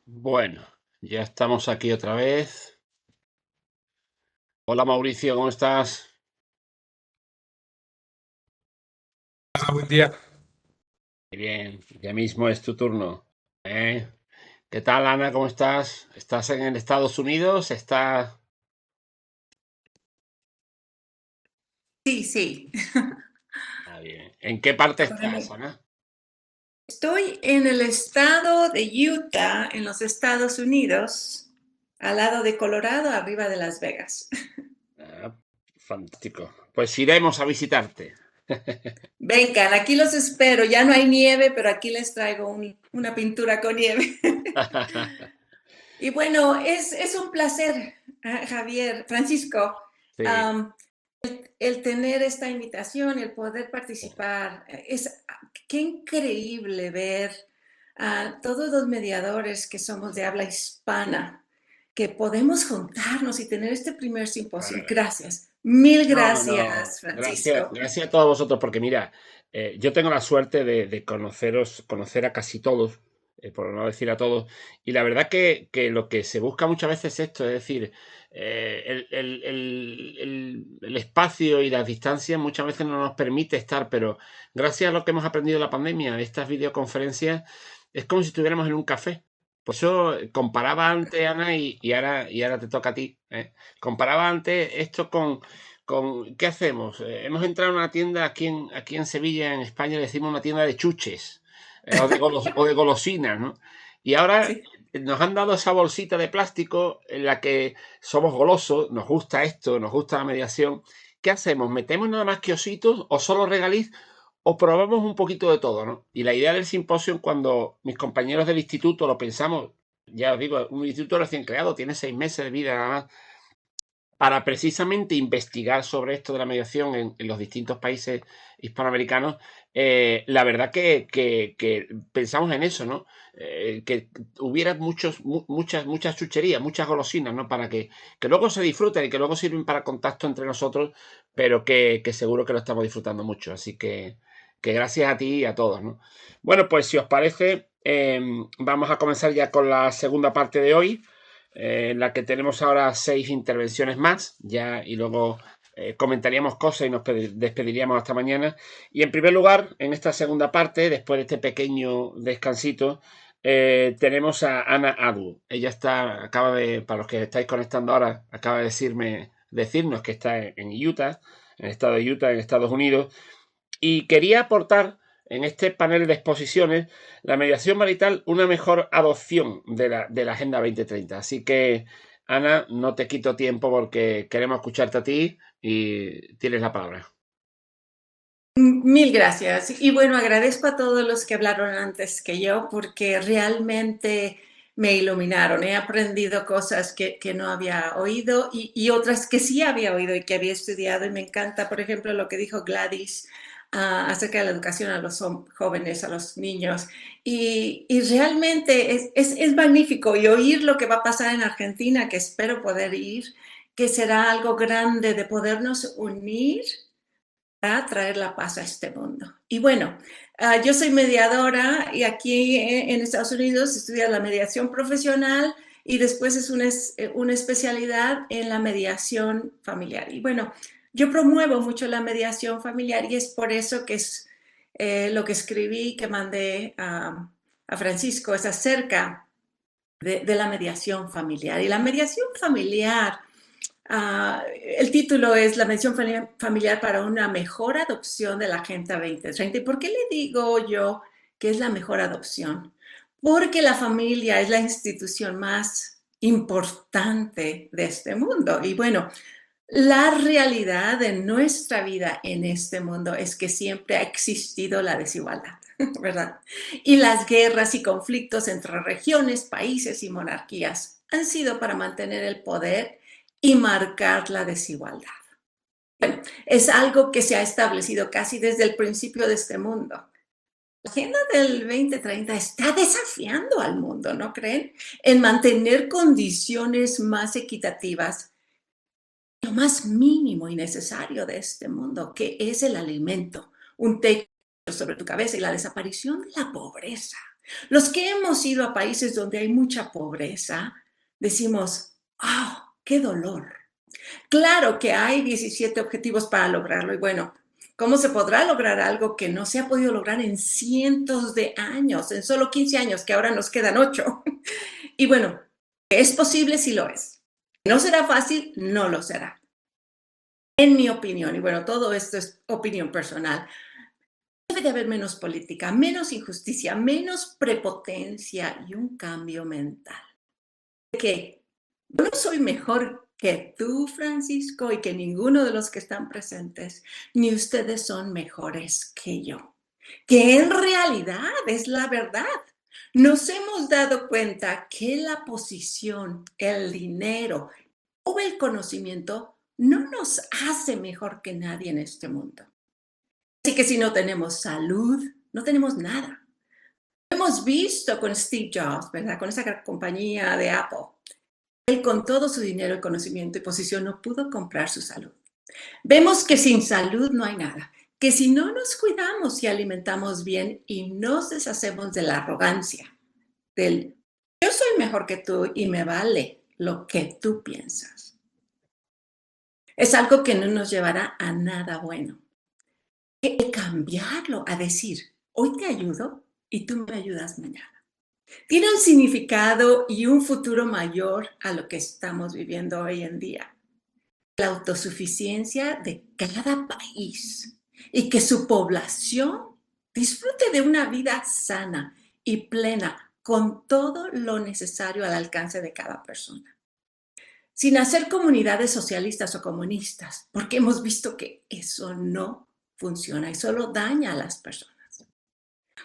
Bueno, ya estamos aquí otra vez. Hola Mauricio, ¿cómo estás? Buen día. Bien, ya mismo es tu turno. ¿Eh? ¿Qué tal, Ana? ¿Cómo estás? ¿Estás en el Estados Unidos? ¿Estás...? Sí, sí. Ah, bien. ¿En qué parte Para estás, mí. Ana? Estoy en el estado de Utah, en los Estados Unidos, al lado de Colorado, arriba de Las Vegas. Ah, fantástico. Pues iremos a visitarte. Vengan, aquí los espero. Ya no hay nieve, pero aquí les traigo una pintura con nieve. Y bueno, es un placer, Javier, Francisco, Sí, am, el tener esta invitación, el poder participar. Qué increíble ver a todos los mediadores que somos de habla hispana, que podemos juntarnos y tener este primer simposio. claro. Gracias. Mil No, no, gracias, gracias, Francisco. gracias a todos vosotros, porque mira, yo tengo la suerte de conocer a casi todos, por no decir a todos, y la verdad que lo que se busca muchas veces es esto, es decir, el espacio y las distancias muchas veces no nos permite estar, pero gracias a lo que hemos aprendido de la pandemia, estas videoconferencias, es como si estuviéramos en un café. Por eso comparaba antes, Ana, y ahora te toca a ti. Comparaba antes esto ¿qué hacemos? Hemos entrado en una tienda aquí en Sevilla, en España, le decimos una tienda de chuches o de golosinas, ¿no? Y ahora Sí. nos han dado esa bolsita de plástico en la que somos golosos, nos gusta esto, nos gusta la mediación. ¿Qué hacemos? ¿Metemos nada más que ositos o solo regaliz o probamos un poquito de todo, ¿no? Y la idea del simposio, cuando mis compañeros del instituto lo pensamos, ya os digo, un instituto recién creado, tiene 6 meses de vida nada más, para precisamente investigar sobre esto de la mediación en los distintos países hispanoamericanos, la verdad que pensamos en eso, ¿no? Que hubiera muchas chucherías, muchas golosinas, ¿no? Para que luego se disfruten y que luego sirven para contacto entre nosotros, pero que seguro que lo estamos disfrutando mucho. Así que gracias a ti y a todos, ¿no? Bueno, pues si os parece, vamos a comenzar ya con la segunda parte de hoy, en la que tenemos ahora 6 intervenciones más, ya, y luego comentaríamos cosas y nos despediríamos hasta mañana. Y en primer lugar, en esta segunda parte, después de este pequeño descansito, tenemos a Ana Adu. Ella para los que estáis conectando ahora, acaba de decirnos que está en Utah, en el estado de Utah, en Estados Unidos, y quería aportar en este panel de exposiciones la mediación marital, una mejor adopción de la Agenda 2030. Así que, Ana, no te quito tiempo porque queremos escucharte a ti y tienes la palabra. Mil gracias. Y bueno, agradezco a todos los que hablaron antes que yo porque realmente me iluminaron. He aprendido cosas que no había oído y otras que sí había oído y que había estudiado. Y me encanta, por ejemplo, lo que dijo Gladys acerca de la educación a los jóvenes, a los niños. Y realmente es magnífico. Y oír lo que va a pasar en Argentina, que espero poder ir, que será algo grande de podernos unir a traer la paz a este mundo. Y bueno, yo soy mediadora y aquí en Estados Unidos estudia la mediación profesional y después es una especialidad en la mediación familiar. Y bueno, yo promuevo mucho la mediación familiar y es por eso que es lo que escribí, que mandé a Francisco, es acerca de la mediación familiar. Y la mediación familiar, el título es La mediación familiar para una mejor adopción de la Agenda 2030. ¿Y por qué le digo yo que es la mejor adopción? Porque la familia es la institución más importante de este mundo. Y bueno, la realidad de nuestra vida en este mundo es que siempre ha existido la desigualdad, ¿verdad? Y las guerras y conflictos entre regiones, países y monarquías han sido para mantener el poder y marcar la desigualdad. Es algo que se ha establecido casi desde el principio de este mundo. La Agenda del 2030 está desafiando al mundo, ¿no creen? En mantener condiciones más equitativas, lo más mínimo y necesario de este mundo, que es el alimento, un techo sobre tu cabeza y la desaparición de la pobreza. Los que hemos ido a países donde hay mucha pobreza, decimos, ¡ah, qué dolor! Claro que hay 17 objetivos para lograrlo y bueno, ¿cómo se podrá lograr algo que no se ha podido lograr en cientos de años, en solo 15 años, que ahora nos quedan 8? Y bueno, ¿es posible? Sí lo es. ¿No será fácil? No lo será. En mi opinión, y bueno, todo esto es opinión personal, debe de haber menos política, menos injusticia, menos prepotencia y un cambio mental. Que yo no soy mejor que tú, Francisco, y que ninguno de los que están presentes, ni ustedes son mejores que yo. Que en realidad es la verdad. Nos hemos dado cuenta que la posición, el dinero o el conocimiento no nos hace mejor que nadie en este mundo. Así que si no tenemos salud, no tenemos nada. Hemos visto con Steve Jobs, ¿verdad? Con esa compañía de Apple. Él con todo su dinero, conocimiento y posición no pudo comprar su salud. Vemos que sin salud no hay nada, que si no nos cuidamos y alimentamos bien y nos deshacemos de la arrogancia, del yo soy mejor que tú y me vale lo que tú piensas. Es algo que no nos llevará a nada bueno. El cambiarlo a decir, hoy te ayudo y tú me ayudas mañana. Tiene un significado y un futuro mayor a lo que estamos viviendo hoy en día. La autosuficiencia de cada país y que su población disfrute de una vida sana y plena con todo lo necesario al alcance de cada persona. Sin hacer comunidades socialistas o comunistas, porque hemos visto que eso no funciona y solo daña a las personas.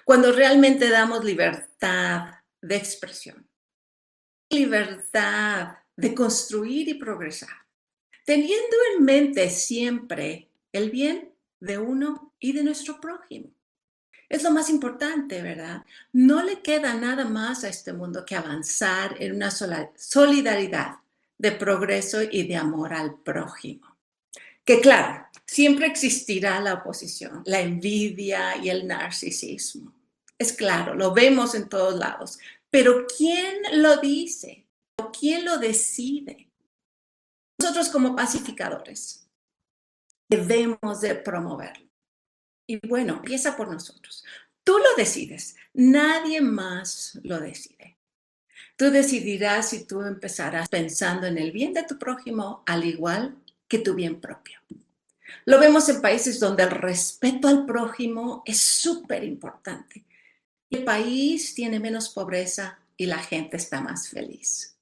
Cuando realmente damos libertad de expresión, libertad de construir y progresar, teniendo en mente siempre el bien de uno y de nuestro prójimo. Es lo más importante, ¿verdad? No le queda nada más a este mundo que avanzar en una solidaridad de progreso y de amor al prójimo. Que claro, siempre existirá la oposición, la envidia y el narcisismo. Es claro, lo vemos en todos lados. Pero ¿quién lo dice? ¿O quién lo decide? Nosotros como pacificadores debemos de promoverlo. Y bueno, empieza por nosotros. Tú lo decides, nadie más lo decide. Tú decidirás si tú empezarás pensando en el bien de tu prójimo al igual que tu bien propio. Lo vemos en países donde el respeto al prójimo es súper importante. El país tiene menos pobreza y la gente está más feliz.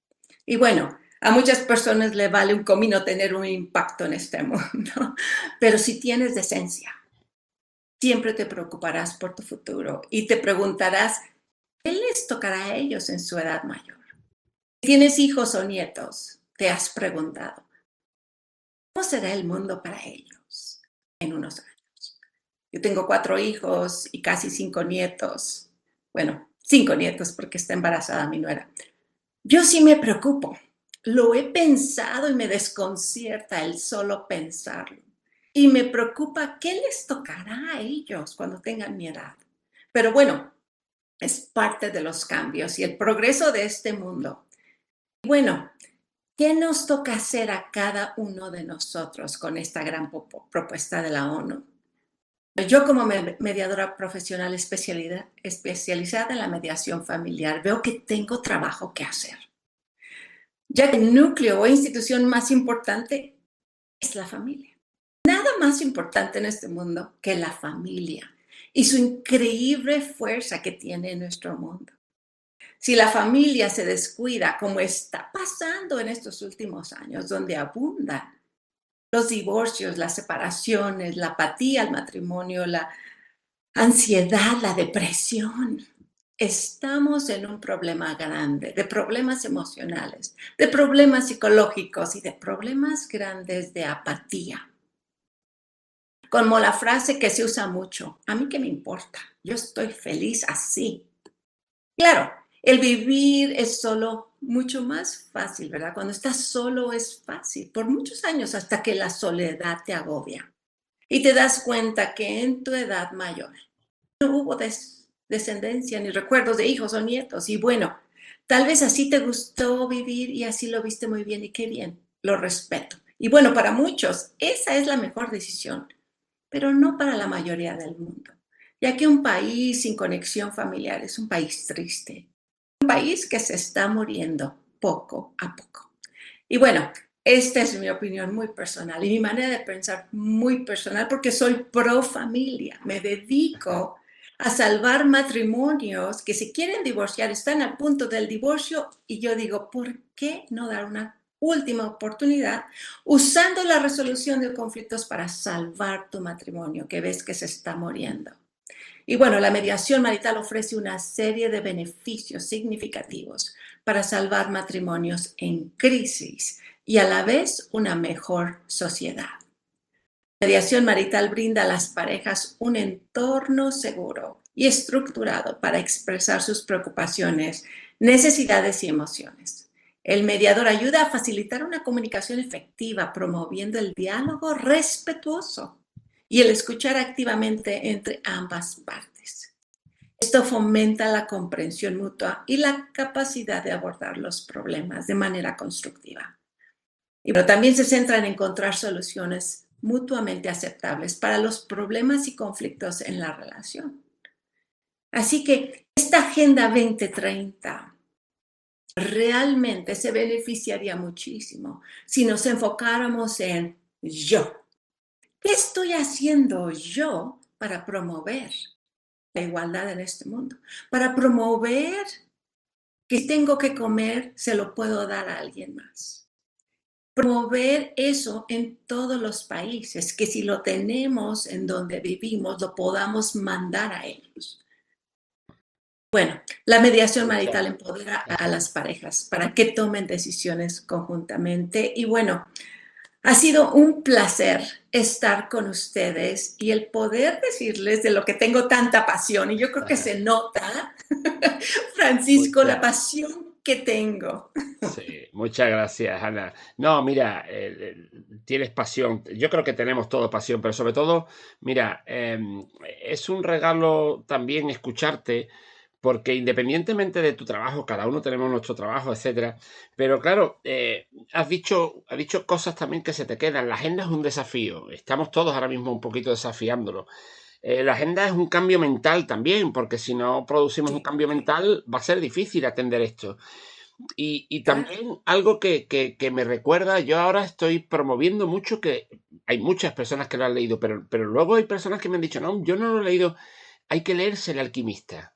Y bueno, a muchas personas le vale un comino tener un impacto en este mundo, pero si tienes decencia, siempre te preocuparás por tu futuro y te preguntarás, ¿qué les tocará a ellos en su edad mayor? Si tienes hijos o nietos, te has preguntado, ¿cómo será el mundo para ellos en unos años? Yo tengo 4 hijos y casi 5 nietos. Bueno, 5 nietos porque está embarazada mi nuera. Yo sí me preocupo. Lo he pensado y me desconcierta el solo pensarlo. Y me preocupa qué les tocará a ellos cuando tengan mi edad. Pero bueno, es parte de los cambios y el progreso de este mundo. Bueno, ¿qué nos toca hacer a cada uno de nosotros con esta gran propuesta de la ONU? Yo como mediadora profesional especializada en la mediación familiar, veo que tengo trabajo que hacer, ya que el núcleo o institución más importante es la familia. Nada más importante en este mundo que la familia y su increíble fuerza que tiene en nuestro mundo. Si la familia se descuida, como está pasando en estos últimos años, donde abundan los divorcios, las separaciones, la apatía al matrimonio, la ansiedad, la depresión. Estamos en un problema grande, de problemas emocionales, de problemas psicológicos y de problemas grandes de apatía. Como la frase que se usa mucho, ¿a mí qué me importa? Yo estoy feliz así. Claro, el vivir es solo mucho más fácil, ¿verdad? Cuando estás solo es fácil, por muchos años hasta que la soledad te agobia y te das cuenta que en tu edad mayor no hubo descendencia, ni recuerdos de hijos o nietos. Y bueno, tal vez así te gustó vivir y así lo viste muy bien y qué bien, lo respeto. Y bueno, para muchos esa es la mejor decisión, pero no para la mayoría del mundo, ya que un país sin conexión familiar es un país triste, un país que se está muriendo poco a poco. Y bueno, esta es mi opinión muy personal y mi manera de pensar muy personal porque soy pro familia. Me dedico a salvar matrimonios que se quieren divorciar, están al punto del divorcio y yo digo, ¿por qué no dar una última oportunidad usando la resolución de conflictos para salvar tu matrimonio que ves que se está muriendo? Y bueno, la mediación marital ofrece una serie de beneficios significativos para salvar matrimonios en crisis y a la vez una mejor sociedad. La mediación marital brinda a las parejas un entorno seguro y estructurado para expresar sus preocupaciones, necesidades y emociones. El mediador ayuda a facilitar una comunicación efectiva, promoviendo el diálogo respetuoso y el escuchar activamente entre ambas partes. Esto fomenta la comprensión mutua y la capacidad de abordar los problemas de manera constructiva. Y pero también se centra en encontrar soluciones mutuamente aceptables para los problemas y conflictos en la relación. Así que esta Agenda 2030 realmente se beneficiaría muchísimo si nos enfocáramos en yo. ¿Qué estoy haciendo yo para promover la igualdad en este mundo? Para promover que si tengo que comer, se lo puedo dar a alguien más. Promover eso en todos los países, que si lo tenemos en donde vivimos, lo podamos mandar a ellos. Bueno, la mediación marital empodera a las parejas para que tomen decisiones conjuntamente. Y bueno, ha sido un placer estar con ustedes y el poder decirles de lo que tengo tanta pasión. Y yo creo que se nota, Francisco, la pasión que tengo. Sí, muchas gracias, Ana. No, mira, tienes pasión. Yo creo que tenemos todos pasión, pero sobre todo, mira, es un regalo también escucharte, porque independientemente de tu trabajo, cada uno tenemos nuestro trabajo, etcétera. Pero claro, has dicho cosas también que se te quedan. La agenda es un desafío. Estamos todos ahora mismo un poquito desafiándolo. La agenda es un cambio mental también, porque si no producimos un cambio mental, va a ser difícil atender esto. Y también algo que me recuerda, yo ahora estoy promoviendo mucho, que hay muchas personas que lo han leído, pero luego hay personas que me han dicho, no, yo no lo he leído, hay que leerse El alquimista.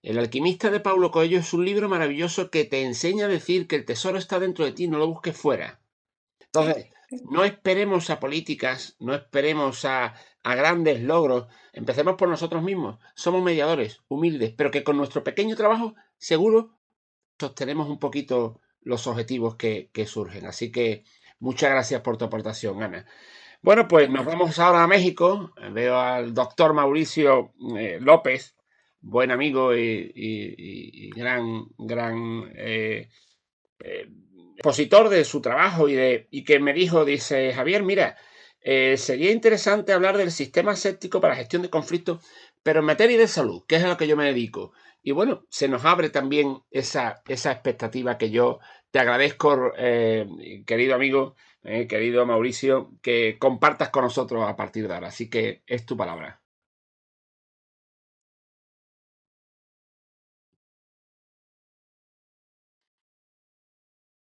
El alquimista de Paulo Coelho es un libro maravilloso que te enseña a decir que el tesoro está dentro de ti, no lo busques fuera. Entonces, no esperemos a políticas, no esperemos a grandes logros, empecemos por nosotros mismos. Somos mediadores, humildes, pero que con nuestro pequeño trabajo seguro sostenemos un poquito los objetivos que surgen. Así que muchas gracias por tu aportación, Ana. Bueno, pues nos vamos ahora a México. Veo al doctor Mauricio López, buen amigo y gran expositor de su trabajo y que me dijo, dice, Javier, mira, sería interesante hablar del sistema séptico para gestión de conflictos, pero en materia de salud, que es a lo que yo me dedico. Y bueno, se nos abre también esa expectativa que yo te agradezco, querido amigo, querido Mauricio, que compartas con nosotros a partir de ahora. Así que es tu palabra.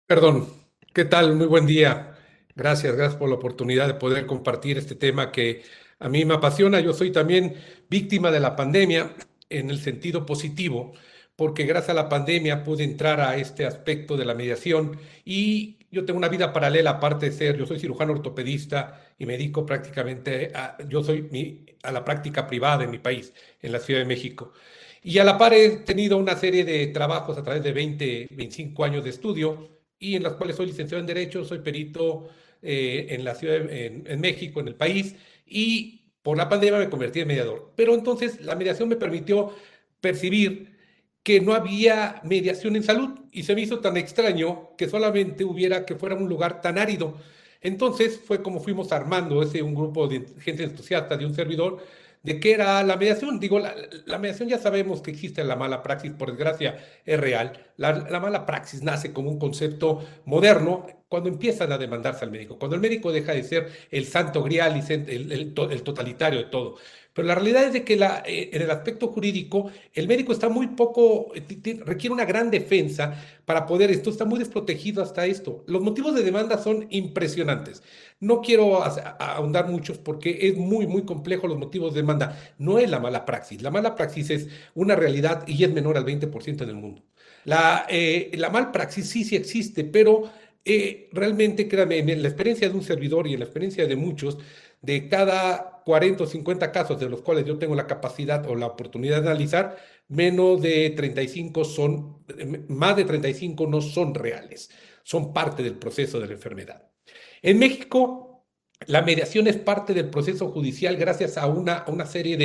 Perdón, ¿qué tal? Muy buen día. Gracias por la oportunidad de poder compartir este tema que a mí me apasiona. Yo soy también víctima de la pandemia en el sentido positivo, porque gracias a la pandemia pude entrar a este aspecto de la mediación y yo tengo una vida paralela aparte de ser, yo soy cirujano ortopedista y me dedico prácticamente a la práctica privada en mi país, en la Ciudad de México. Y a la par he tenido una serie de trabajos a través de 25 años de estudio y en las cuales soy licenciado en Derecho, soy perito en la ciudad, en México, en el país, y por la pandemia me convertí en mediador. Pero entonces la mediación me permitió percibir que no había mediación en salud y se me hizo tan extraño que solamente que fuera un lugar tan árido. Entonces fue como fuimos armando un grupo de gente entusiasta de un servidor de qué era la mediación. Digo, la mediación ya sabemos que existe la mala praxis, por desgracia es real. La mala praxis nace como un concepto moderno cuando empiezan a demandarse al médico, cuando el médico deja de ser el santo grial y el totalitario de todo. Pero la realidad es de que en el aspecto jurídico, el médico está muy poco, requiere una gran defensa para poder, esto está muy desprotegido hasta esto. Los motivos de demanda son impresionantes. No quiero ahondar muchos porque es muy, muy complejo los motivos de demanda. No es la mala praxis. La mala praxis es una realidad y es menor al 20% en el mundo. La mal praxis sí, sí existe, pero realmente, créame, en la experiencia de un servidor y en la experiencia de muchos, de cada 40 o 50 casos de los cuales yo tengo la capacidad o la oportunidad de analizar, menos de 35 más de 35 no son reales, son parte del proceso de la enfermedad. En México, la mediación es parte del proceso judicial gracias a una serie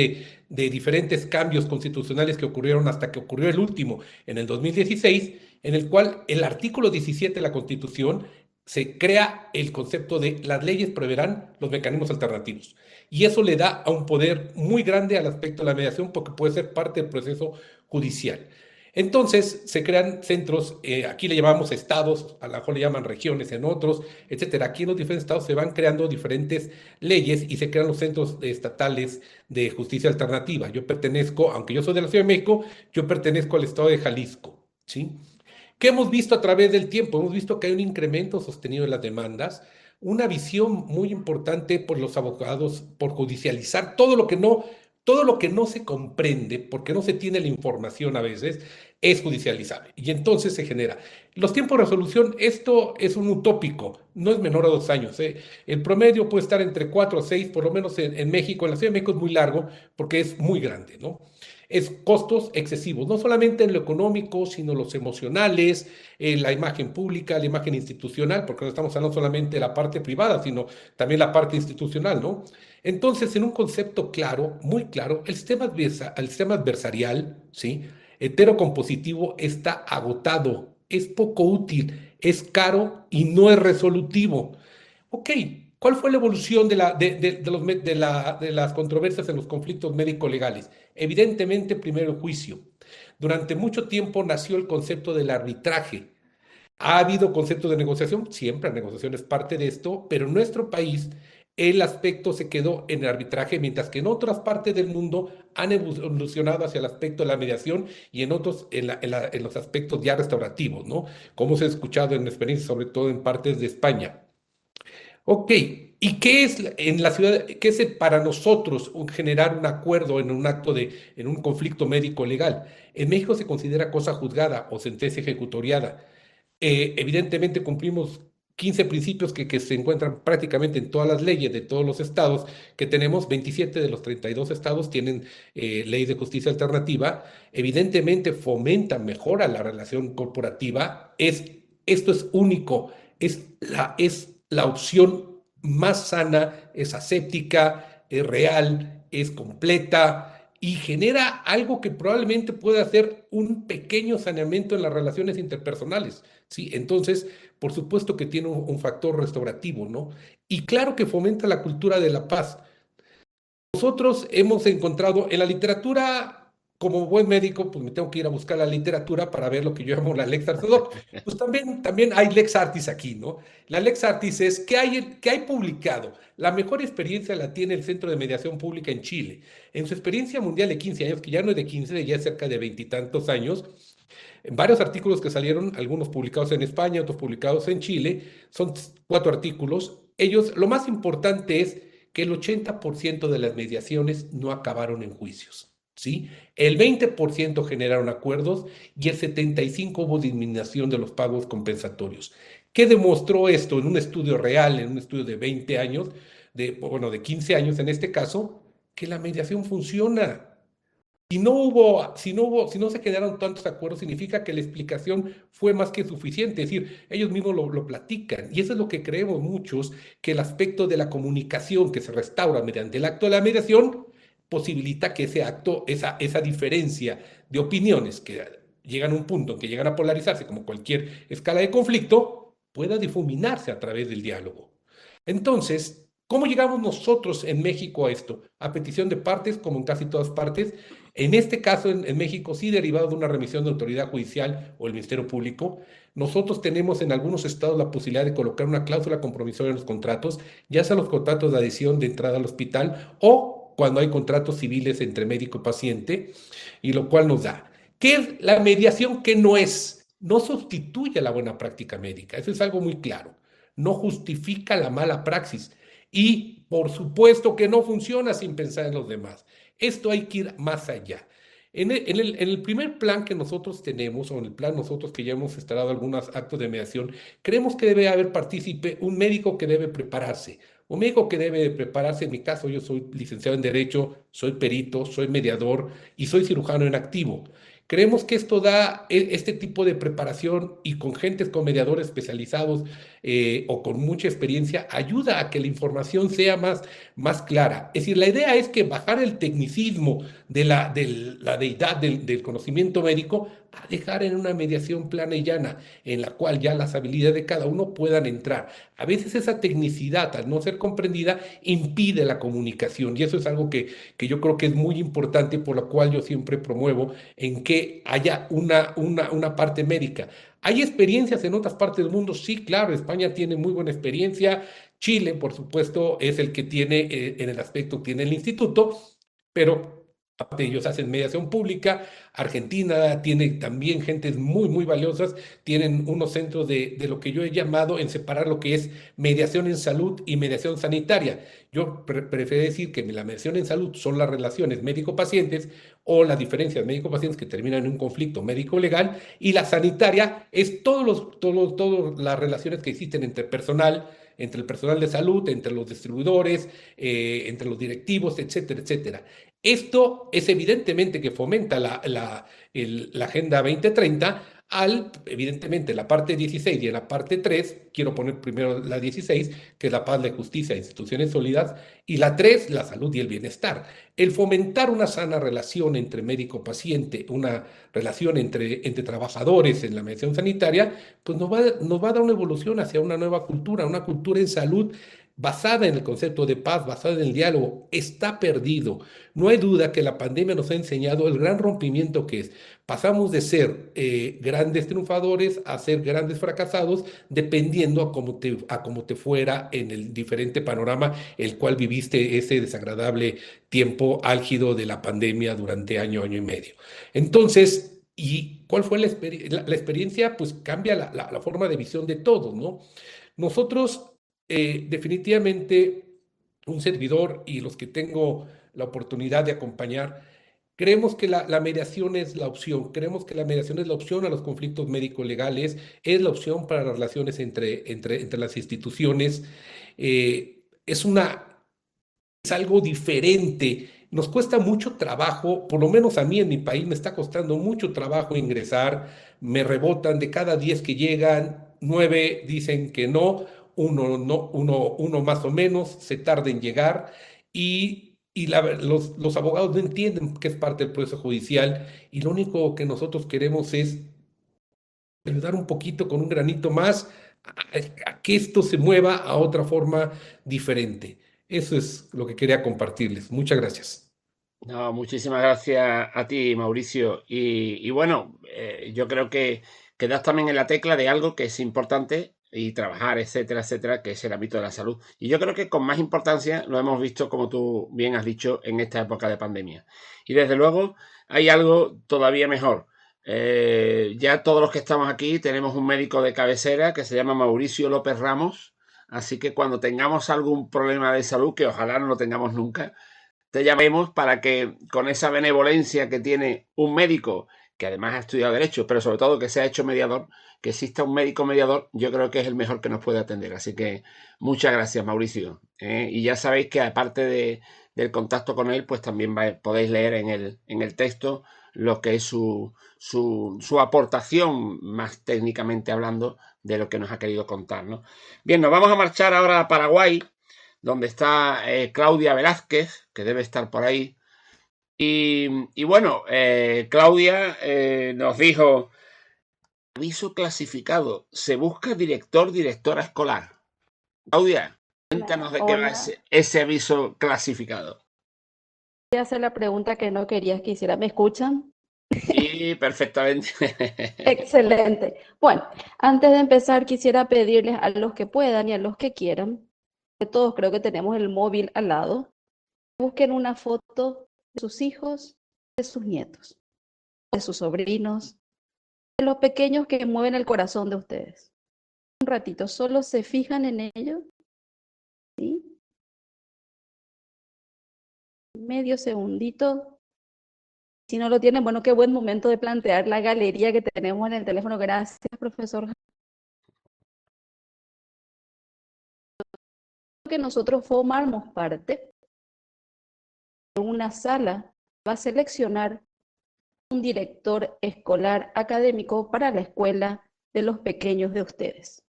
de diferentes cambios constitucionales que ocurrieron hasta que ocurrió el último en el 2016, en el cual el artículo 17 de la Constitución se crea el concepto de las leyes preverán los mecanismos alternativos. Y eso le da a un poder muy grande al aspecto de la mediación porque puede ser parte del proceso judicial. Entonces se crean centros, aquí le llamamos estados, a lo mejor le llaman regiones en otros, etcétera. Aquí en los diferentes estados se van creando diferentes leyes y se crean los centros estatales de justicia alternativa. Yo pertenezco, aunque yo soy de la Ciudad de México, yo pertenezco al estado de Jalisco, ¿sí? ¿Qué hemos visto a través del tiempo? Hemos visto que hay un incremento sostenido de las demandas, una visión muy importante por los abogados por judicializar todo lo que no se comprende, porque no se tiene la información a veces, es judicializable. Y entonces se genera. Los tiempos de resolución, esto es un utópico, no es menor a 2 años. El promedio puede estar entre 4 o 6, por lo menos en México. En la Ciudad de México es muy largo porque es muy grande, ¿no? Es costos excesivos, no solamente en lo económico, sino los emocionales, la imagen pública, la imagen institucional, porque no estamos hablando solamente de la parte privada, sino también la parte institucional, ¿no? Entonces, en un concepto claro, muy claro, el sistema adversarial, ¿sí? Heterocompositivo está agotado, es poco útil, es caro y no es resolutivo. Ok, ¿cuál fue la evolución de las controversias en los conflictos médico-legales? Evidentemente, primero el juicio. Durante mucho tiempo nació el concepto del arbitraje. Ha habido conceptos de negociación, siempre la negociación es parte de esto, pero en nuestro país el aspecto se quedó en el arbitraje, mientras que en otras partes del mundo han evolucionado hacia el aspecto de la mediación y en otros en los aspectos ya restaurativos, ¿no? Como se ha escuchado en experiencias, sobre todo en partes de España. Ok, ¿y qué es en la ciudad, qué es para nosotros generar un acuerdo en un en un conflicto médico legal? En México se considera cosa juzgada o sentencia ejecutoriada. Evidentemente cumplimos 15 principios que se encuentran prácticamente en todas las leyes de todos los estados que tenemos. 27 de los 32 estados tienen ley de justicia alternativa. Evidentemente fomenta, mejora la relación corporativa. Esto es único, es la opción más sana, es aséptica, es real, es completa y genera algo que probablemente pueda hacer un pequeño saneamiento en las relaciones interpersonales. Sí, entonces, por supuesto que tiene un factor restaurativo, ¿no? Y claro que fomenta la cultura de la paz. Nosotros hemos encontrado en la literatura, como buen médico, pues me tengo que ir a buscar la literatura para ver lo que yo llamo la lex artis. Pues también hay lex artis aquí, ¿no? La lex artis es que hay publicado. La mejor experiencia la tiene el Centro de Mediación Pública en Chile. En su experiencia mundial de 15 años, que ya no es de 15, ya es cerca de 20 y tantos años, en varios artículos que salieron, algunos publicados en España, otros publicados en Chile, son 4 artículos. Ellos, lo más importante es que el 80% de las mediaciones no acabaron en juicios, ¿sí? El 20% generaron acuerdos y el 75% hubo disminución de los pagos compensatorios. ¿Qué demostró esto en un estudio real, en un estudio de 20 años, de 15 años en este caso? Que la mediación funciona. Si no se generaron tantos acuerdos, significa que la explicación fue más que suficiente. Es decir, ellos mismos lo platican. Y eso es lo que creemos muchos, que el aspecto de la comunicación que se restaura mediante el acto de la mediación posibilita que ese acto, esa diferencia de opiniones que llegan a un punto en que llegan a polarizarse, como cualquier escala de conflicto, pueda difuminarse a través del diálogo. Entonces, ¿Cómo llegamos nosotros en México a esto? A petición de partes, como en casi todas partes. En este caso, en México, sí derivado de una remisión de autoridad judicial o el Ministerio Público. Nosotros tenemos en algunos estados la posibilidad de colocar una cláusula compromisoria en los contratos, ya sea los contratos de adhesión de entrada al hospital o cuando hay contratos civiles entre médico y paciente, y lo cual nos da. ¿Qué es la mediación? ¿Qué no es? No sustituye la buena práctica médica, eso es algo muy claro. No justifica la mala praxis. Y por supuesto que no funciona sin pensar en los demás. Esto hay que ir más allá. En el primer plan que nosotros tenemos, o en el plan nosotros que ya hemos instalado algunos actos de mediación, creemos que debe haber partícipe un médico que debe prepararse. Un médico que debe prepararse, en mi caso yo soy licenciado en Derecho, soy perito, soy mediador y soy cirujano en activo. Creemos que esto da este tipo de preparación y con gentes, con mediadores especializados o con mucha experiencia, ayuda a que la información sea más clara. Es decir, la idea es que bajar el tecnicismo de la deidad del conocimiento médico a dejar en una mediación plana y llana, en la cual ya las habilidades de cada uno puedan entrar. A veces esa tecnicidad, al no ser comprendida, impide la comunicación y eso es algo que yo creo que es muy importante, por lo cual yo siempre promuevo en que haya una parte médica. ¿Hay experiencias en otras partes del mundo? Sí, claro, España tiene muy buena experiencia. Chile, por supuesto, es el que tiene, en el aspecto, tiene el instituto, pero ellos hacen mediación pública. Argentina tiene también gentes muy valiosas. Tienen unos centros de lo que yo he llamado en separar lo que es mediación en salud y mediación sanitaria. Yo prefiero decir que la mediación en salud son las relaciones médico-pacientes o las diferencias médico-pacientes que terminan en un conflicto médico-legal, y la sanitaria es todas las relaciones que existen entre el personal de salud, entre los distribuidores, entre los directivos, etcétera, etcétera. Esto es evidentemente que fomenta la Agenda 2030 evidentemente, la parte 16 y en la parte 3 quiero poner primero la 16, que es la paz, la justicia, instituciones sólidas, y la 3 la salud y el bienestar. El fomentar una sana relación entre médico-paciente, una relación entre trabajadores en la mediación sanitaria, pues nos va a dar una evolución hacia una nueva cultura, una cultura en salud basada en el concepto de paz, basada en el diálogo. Está perdido. No hay duda que la pandemia nos ha enseñado el gran rompimiento que es. Pasamos de ser grandes triunfadores a ser grandes fracasados, dependiendo a cómo te fuera en el diferente panorama el cual viviste ese desagradable tiempo álgido de la pandemia durante año y medio. Entonces, ¿y cuál fue la experiencia? Pues cambia la forma de visión de todos, ¿no? Nosotros, definitivamente, un servidor y los que tengo la oportunidad de acompañar, creemos que la mediación es la opción, creemos que la mediación es la opción a los conflictos médico-legales, es la opción para las relaciones entre las instituciones. Es algo diferente. Nos cuesta mucho trabajo, por lo menos a mí en mi país me está costando mucho trabajo ingresar. Me rebotan de cada 10 que llegan, 9 dicen que no, uno, no, uno más o menos se tarda en llegar, y los abogados no entienden que es parte del proceso judicial, y lo único que nosotros queremos es ayudar un poquito con un granito más a que esto se mueva a otra forma diferente. Eso es lo que quería compartirles. Muchas gracias. No, muchísimas gracias a ti, Mauricio. Y bueno, yo creo que das también en la tecla de algo que es importante y trabajar, etcétera, etcétera, que es el ámbito de la salud. Y yo creo que con más importancia lo hemos visto, como tú bien has dicho, en esta época de pandemia. Y desde luego hay algo todavía mejor. Ya todos los que estamos aquí tenemos un médico de cabecera que se llama Mauricio López Ramos. Así que cuando tengamos algún problema de salud, que ojalá no lo tengamos nunca, te llamemos para que con esa benevolencia que tiene un médico que además ha estudiado Derecho, pero sobre todo que se ha hecho mediador, que exista un médico mediador, yo creo que es el mejor que nos puede atender. Así que muchas gracias, Mauricio. Y ya sabéis que aparte del contacto con él, pues también podéis leer en el texto lo que es su aportación, más técnicamente hablando, de lo que nos ha querido contar, ¿no? Bien, nos vamos a marchar ahora a Paraguay, donde está Claudia Velázquez, que debe estar por ahí. Y bueno, Claudia nos dijo, aviso clasificado, se busca director, directora escolar. Claudia, Cuéntanos de qué va Hola, ese aviso clasificado. voy a hacer la pregunta que no querías que hiciera. ¿Me escuchan? Sí, perfectamente. Excelente. Bueno, antes de empezar, quisiera pedirles a los que puedan y a los que quieran, que todos creo que tenemos el móvil al lado, busquen una foto de sus hijos, de sus nietos, de sus sobrinos, de los pequeños que mueven el corazón de ustedes. Un ratito, solo se fijan en ellos, ¿sí? Medio segundito. Si no lo tienen, bueno, qué buen momento de plantear la galería que tenemos en el teléfono. Gracias, profesor. Que nosotros formamos parte de una sala, va a seleccionar un director escolar académico para la escuela de los pequeños de ustedes.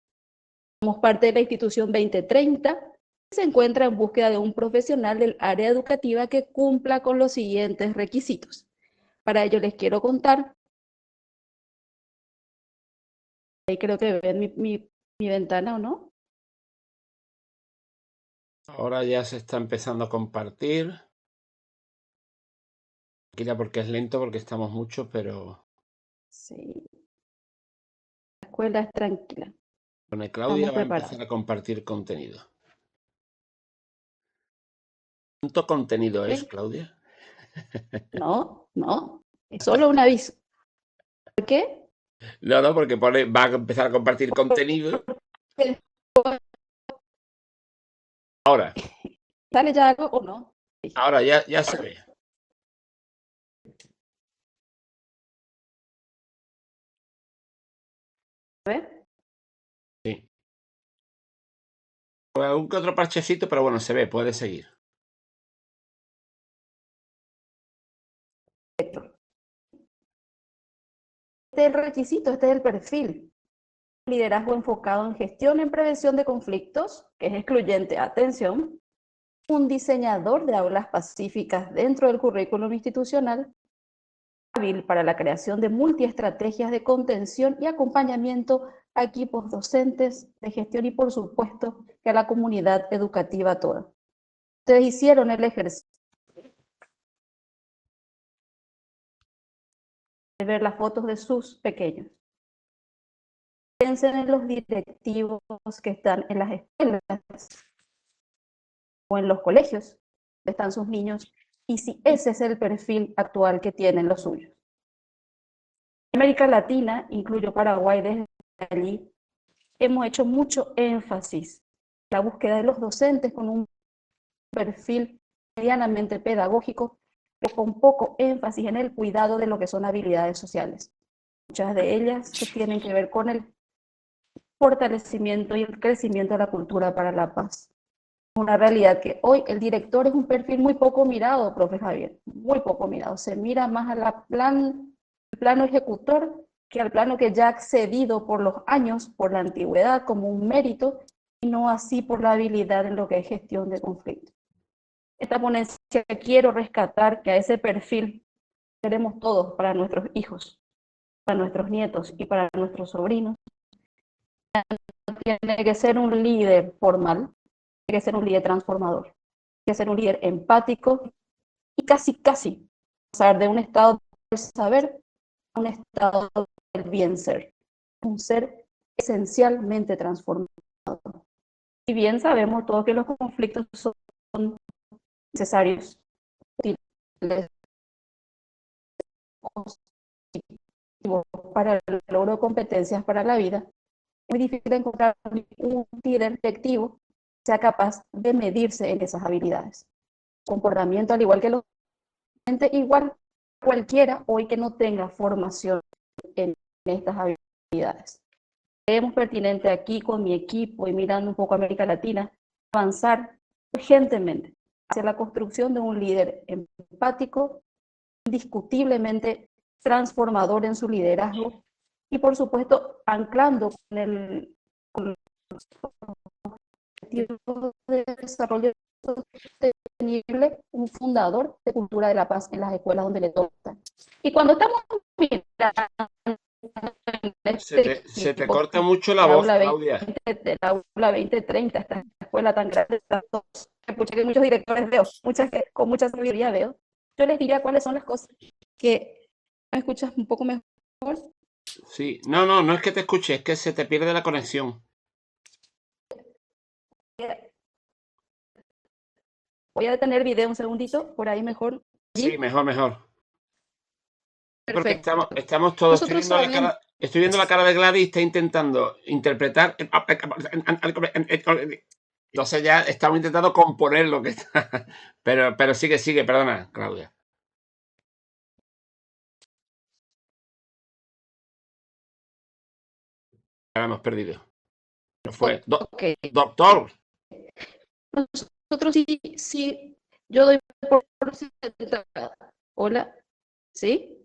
Somos parte de la institución 2030, que se encuentra en búsqueda de un profesional del área educativa que cumpla con los siguientes requisitos. Para ello les quiero contar, ahí creo que ven mi ventana, ¿o no? Ahora ya se está empezando a compartir. Tranquila porque es lento, porque estamos muchos, pero Sí, la escuela es tranquila, bueno, Claudia estamos va a preparados. empezar a compartir contenido. ¿Cuánto contenido es, ¿Ok? Claudia? No, es solo un aviso. ¿Por qué? No, porque va a empezar a compartir contenido. Ahora, ¿Sale ya algo o no? ahora ya se ve. A ver. Sí. Algún que otro parchecito, pero bueno, se ve, puede seguir. Este es el requisito, este es el perfil. Liderazgo enfocado en gestión en prevención de conflictos, que es excluyente, atención. Un diseñador de aulas pacíficas dentro del currículum institucional, hábil para la creación de multiestrategias de contención y acompañamiento a equipos docentes de gestión y, por supuesto, que a la comunidad educativa toda. Ustedes hicieron el ejercicio de ver las fotos de sus pequeños. Piensen en los directivos que están en las escuelas o en los colegios, donde están sus niños, y si ese es el perfil actual que tienen los suyos. América Latina, incluyo Paraguay desde allí, hemos hecho mucho énfasis en la búsqueda de los docentes con un perfil medianamente pedagógico, pero con poco énfasis en el cuidado de lo que son habilidades sociales. Muchas de ellas tienen que ver con el fortalecimiento y el crecimiento de la cultura para la paz. Una realidad que hoy el director es un perfil muy poco mirado, profe Javier, muy poco mirado. Se mira más al plano ejecutor que al plano que ya ha accedido por los años, por la antigüedad, como un mérito, y no así por la habilidad en lo que es gestión de conflictos. Esta ponencia quiero rescatar que a ese perfil queremos todos para nuestros hijos, para nuestros nietos y para nuestros sobrinos. Tiene que ser un líder formal, tiene que ser un líder transformador, tiene que ser un líder empático y casi pasar de un estado del saber a un estado del bien ser, un ser esencialmente transformado. Y bien sabemos todos que los conflictos son necesarios, útiles, para el logro de competencias para la vida. Es muy difícil encontrar un líder efectivo que sea capaz de medirse en esas habilidades. Comportamiento, al igual que los igual cualquiera hoy que no tenga formación en estas habilidades. Creemos pertinente aquí con mi equipo y mirando un poco a América Latina, avanzar urgentemente hacia la construcción de un líder empático, indiscutiblemente transformador en su liderazgo y, por supuesto, anclando con el objetivo de desarrollo sostenible, un fundador de cultura de la paz en las escuelas donde le toca. Y cuando estamos mirando Se este te equipo corta mucho la del voz, aula Claudia. 2030, escuela tan grande, que muchos directores veo, con mucha sabiduría veo, yo les diría cuáles son las cosas que me escuchas un poco mejor. Sí, no es que te escuche, es que se te pierde la conexión. Voy a detener el video un segundito, por ahí mejor. Sí, mejor. Porque Perfecto. estamos todos, Nosotros sabemos. estoy viendo la cara de Gladys, está intentando interpretar. Entonces ya estamos intentando componer lo que está. Pero sigue, perdona, Claudia. La hemos perdido. No fue. Ok. Doctor. Nosotros sí, yo doy por sentada. Hola, ¿sí?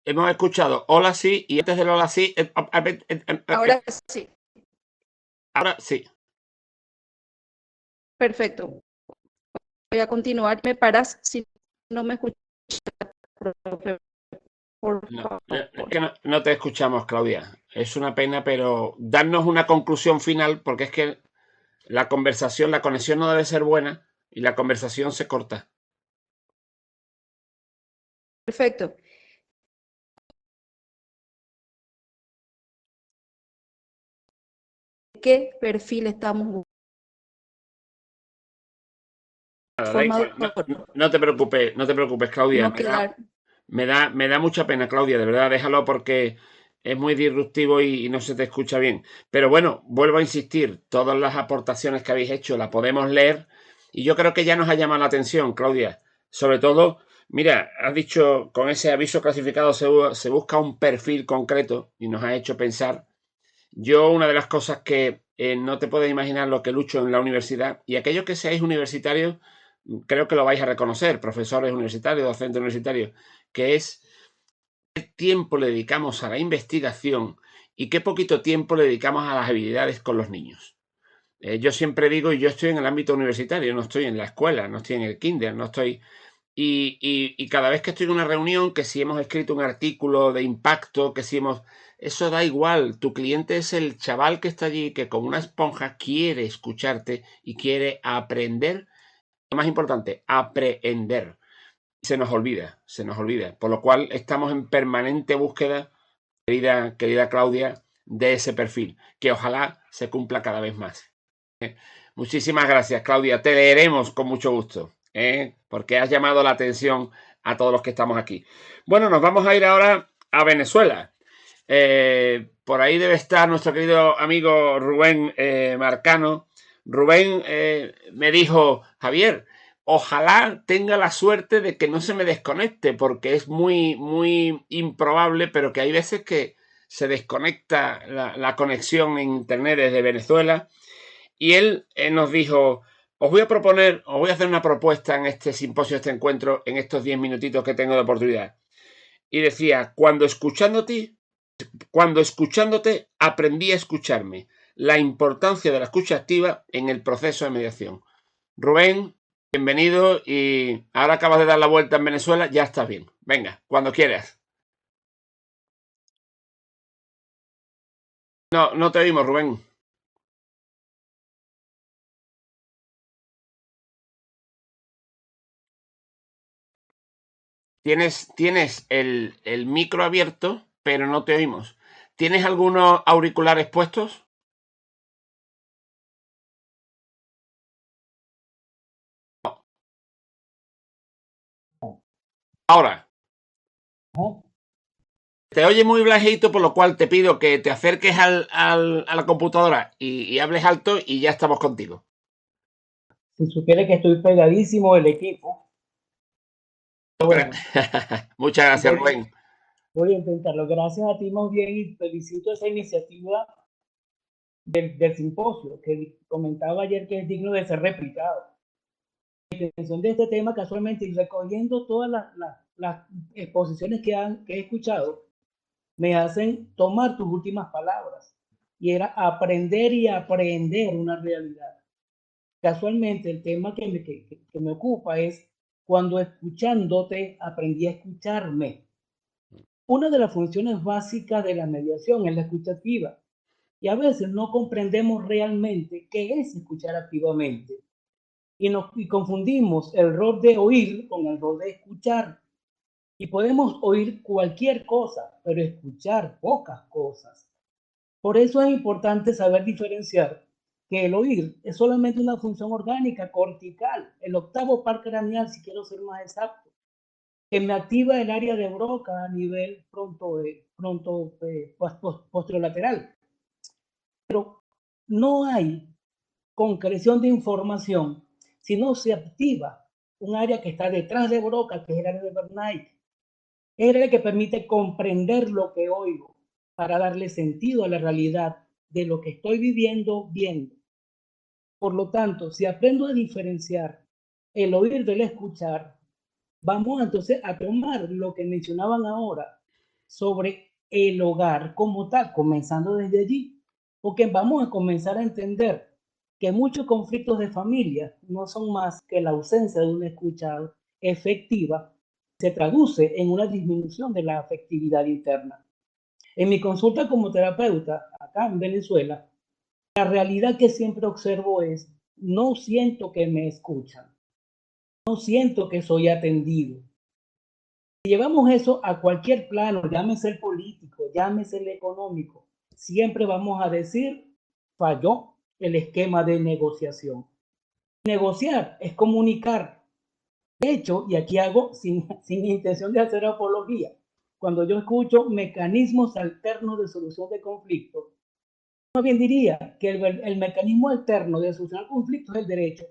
Hemos escuchado hola sí y antes del hola sí. Ahora sí. Ahora sí. Perfecto. Voy a continuar. Me paras si no me escuchas, profe, por No, es favor. que no te escuchamos, Claudia. Es una pena, pero darnos una conclusión final, porque es que la conversación, la conexión no debe ser buena y la conversación se corta. Perfecto. ¿Qué perfil estamos buscando? No te preocupes, Claudia. No quedar. Me da mucha pena, Claudia, de verdad, déjalo porque es muy disruptivo y no se te escucha bien. Pero bueno, vuelvo a insistir, todas las aportaciones que habéis hecho las podemos leer y yo creo que ya nos ha llamado la atención, Claudia. Sobre todo, mira, has dicho con ese aviso clasificado se busca un perfil concreto y nos ha hecho pensar. Yo una de las cosas que no te puedes imaginar lo que lucho en la universidad y aquellos que seáis universitarios, creo que lo vais a reconocer, profesores universitarios, docentes universitarios, que es qué tiempo le dedicamos a la investigación y qué poquito tiempo le dedicamos a las habilidades con los niños. Yo siempre digo, y yo estoy en el ámbito universitario, no estoy en la escuela, no estoy en el kinder, no estoy... Y cada vez que estoy en una reunión, que si hemos escrito un artículo de impacto, que si hemos... Eso da igual, tu cliente es el chaval que está allí, que como una esponja quiere escucharte y quiere aprender. Lo más importante, aprender. Se nos olvida. Por lo cual estamos en permanente búsqueda, querida Claudia, de ese perfil, que ojalá se cumpla cada vez más. Muchísimas gracias, Claudia. Te leeremos con mucho gusto, porque has llamado la atención a todos los que estamos aquí. Bueno, nos vamos a ir ahora a Venezuela. Por ahí debe estar nuestro querido amigo Rubén Marcano. Rubén me dijo, Javier, ojalá tenga la suerte de que no se me desconecte, porque es muy improbable, pero que hay veces que se desconecta la conexión en internet desde Venezuela. Y él nos dijo, os voy a hacer una propuesta en este simposio, este encuentro, en estos 10 minutitos que tengo de oportunidad. Y decía, cuando escuchándote aprendí a escucharme, la importancia de la escucha activa en el proceso de mediación. Rubén, bienvenido y ahora acabas de dar la vuelta en Venezuela, ya estás bien. Venga, cuando quieras. No te oímos, Rubén. Tienes el micro abierto, pero no te oímos. ¿Tienes algunos auriculares puestos? Ahora. Te oye muy bajito, por lo cual te pido que te acerques a la computadora y hables alto y ya estamos contigo. Si supiera que estoy pegadísimo del equipo. Bueno, muchas gracias, Rubén. Voy a intentarlo. Gracias a ti más bien y felicito esa iniciativa del simposio que comentaba ayer que es digno de ser replicado. La intención de este tema casualmente y recogiendo todas las exposiciones que he escuchado me hacen tomar tus últimas palabras y era aprender y aprender una realidad. Casualmente el tema que me ocupa es cuando escuchándote aprendí a escucharme. Una de las funciones básicas de la mediación es la escucha activa Y a veces no comprendemos realmente qué es escuchar activamente. Y confundimos el rol de oír con el rol de escuchar. Y podemos oír cualquier cosa, pero escuchar pocas cosas. Por eso es importante saber diferenciar que el oír es solamente una función orgánica cortical, el octavo par craneal, si quiero ser más exacto, que me activa el área de Broca a nivel posterolateral. Pero no hay concreción de información si no se activa un área que está detrás de Broca, que es el área de Wernicke. Es el área que permite comprender lo que oigo para darle sentido a la realidad de lo que estoy viendo. Por lo tanto, si aprendo a diferenciar el oír del escuchar, vamos entonces a tomar lo que mencionaban ahora sobre el hogar como tal, comenzando desde allí, porque vamos a comenzar a entender que muchos conflictos de familia no son más que la ausencia de una escucha efectiva, se traduce en una disminución de la afectividad interna. En mi consulta como terapeuta, acá en Venezuela, la realidad que siempre observo es, no siento que me escuchan, no siento que soy atendido. Si llevamos eso a cualquier plano, llámese el político, llámese el económico, siempre vamos a decir, falló el esquema de negociación. Negociar es comunicar. De hecho, y aquí hago sin intención de hacer apología, cuando yo escucho mecanismos alternos de solución de conflictos, más bien diría que el mecanismo alterno de solucionar conflictos es el derecho,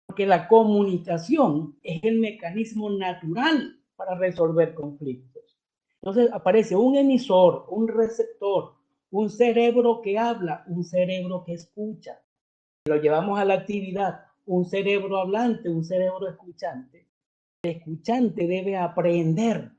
porque la comunicación es el mecanismo natural para resolver conflictos. Entonces aparece un emisor, un receptor, un cerebro que habla, un cerebro que escucha. Lo llevamos a la actividad, un cerebro hablante, un cerebro escuchante. El escuchante debe aprender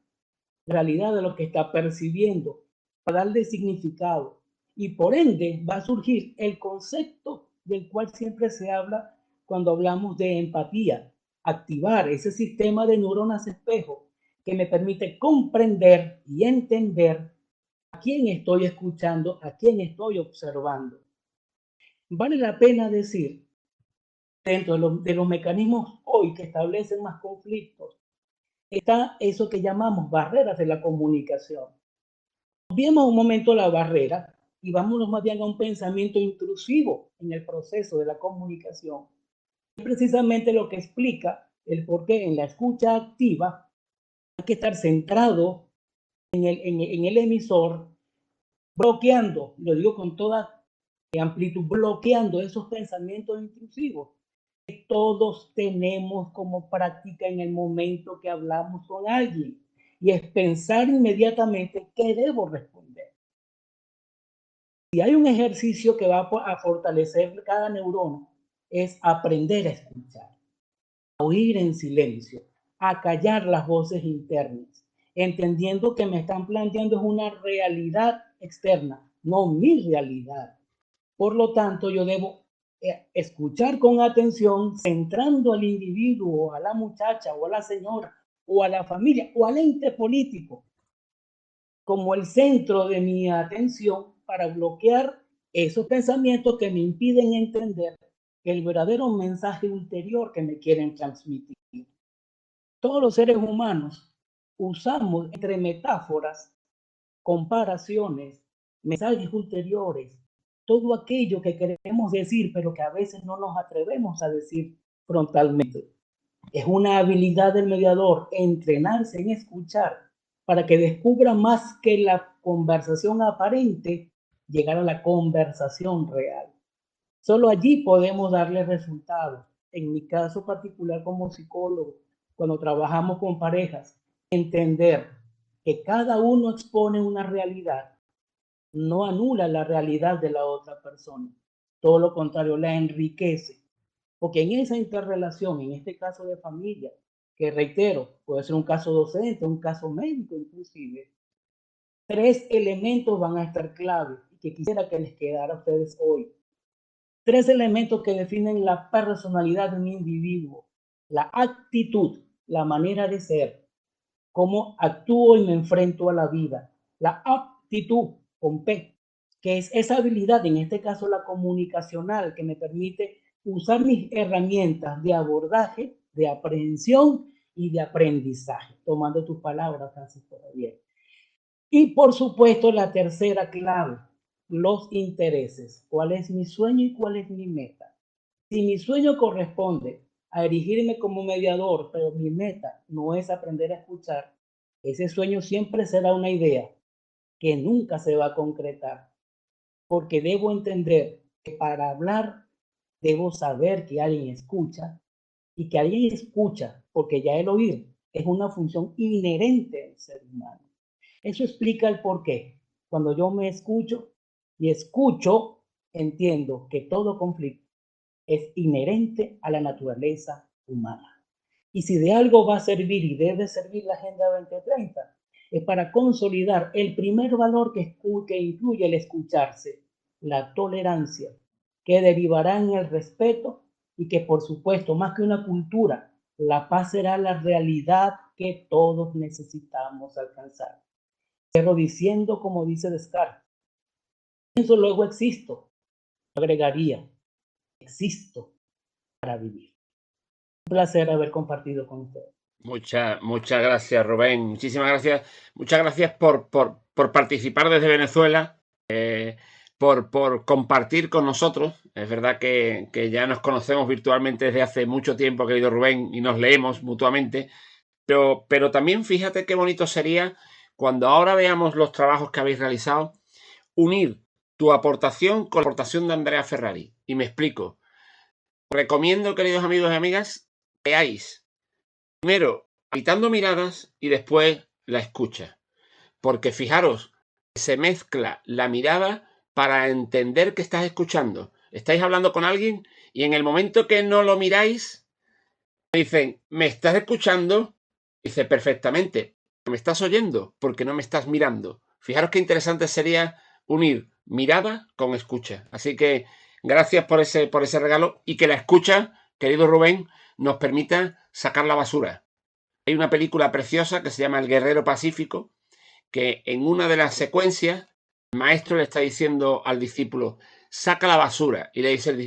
la realidad de lo que está percibiendo para darle significado. Y por ende va a surgir el concepto del cual siempre se habla cuando hablamos de empatía, activar ese sistema de neuronas espejo que me permite comprender y entender a quién estoy escuchando, a quién estoy observando. Vale la pena decir, dentro de los mecanismos hoy que establecen más conflictos, está eso que llamamos barreras de la comunicación. Olvidemos un momento la barrera y vámonos más bien a un pensamiento intrusivo en el proceso de la comunicación. Es precisamente lo que explica el por qué en la escucha activa hay que estar centrado en el emisor, bloqueando, lo digo con toda amplitud, bloqueando esos pensamientos intrusivos que todos tenemos como práctica en el momento que hablamos con alguien, y es pensar inmediatamente qué debo responder. Si hay un ejercicio que va a fortalecer cada neurona, es aprender a escuchar, a oír en silencio, a callar las voces internas, entendiendo que me están planteando es una realidad externa, no mi realidad. Por lo tanto, yo debo escuchar con atención, centrando al individuo, a la muchacha o a la señora o a la familia o al ente político como el centro de mi atención para bloquear esos pensamientos que me impiden entender el verdadero mensaje ulterior que me quieren transmitir. Todos los seres humanos usamos entre metáforas, comparaciones, mensajes ulteriores, todo aquello que queremos decir, pero que a veces no nos atrevemos a decir frontalmente. Es una habilidad del mediador entrenarse en escuchar para que descubra más que la conversación aparente, llegar a la conversación real. Solo allí podemos darle resultados. En mi caso particular como psicólogo, cuando trabajamos con parejas, entender que cada uno expone una realidad no anula la realidad de la otra persona. Todo lo contrario, la enriquece. Porque en esa interrelación, en este caso de familia, que reitero, puede ser un caso docente, un caso médico inclusive, 3 elementos van a estar claves y que quisiera que les quedara a ustedes hoy. 3 elementos que definen la personalidad de un individuo: la actitud, la manera de ser, cómo actúo y me enfrento a la vida; la aptitud, con P, que es esa habilidad, en este caso la comunicacional, que me permite usar mis herramientas de abordaje, de aprehensión y de aprendizaje, tomando tus palabras, Francisco Javier. Y por supuesto, la tercera clave, los intereses. ¿Cuál es mi sueño y cuál es mi meta? Si mi sueño corresponde a erigirme como mediador, pero mi meta no es aprender a escuchar, ese sueño siempre será una idea que nunca se va a concretar, porque debo entender que para hablar debo saber que alguien escucha, y que alguien escucha, porque ya el oír es una función inherente al ser humano. Eso explica el por qué. Cuando yo me escucho y escucho, entiendo que todo conflicto es inherente a la naturaleza humana. Y si de algo va a servir y debe servir la Agenda 2030, es para consolidar el primer valor que incluye el escucharse, la tolerancia, que derivará en el respeto y que, por supuesto, más que una cultura, la paz será la realidad que todos necesitamos alcanzar. Pero diciendo, como dice Descartes, pienso, luego existo, agregaría, existo para vivir. Un placer haber compartido con ustedes. Muchas gracias, Rubén. Muchísimas gracias. Muchas gracias por participar desde Venezuela, por compartir con nosotros. Es verdad que ya nos conocemos virtualmente desde hace mucho tiempo, querido Rubén, y nos leemos mutuamente. Pero también fíjate qué bonito sería cuando ahora veamos los trabajos que habéis realizado, unir tu aportación con la aportación de Andrea Ferrari. Y me explico. Recomiendo, queridos amigos y amigas, veáis primero habitando miradas y después la escucha. Porque fijaros, se mezcla la mirada para entender que estás escuchando. Estáis hablando con alguien y en el momento que no lo miráis, dicen, ¿me estás escuchando? Dice, perfectamente. ¿Me estás oyendo? Porque no me estás mirando. Fijaros qué interesante sería unir mirada con escucha. Así que gracias por ese regalo y que la escucha, querido Rubén, nos permita sacar la basura. Hay una película preciosa que se llama El Guerrero Pacífico, que en una de las secuencias el maestro le está diciendo al discípulo, saca la basura. Y le dice el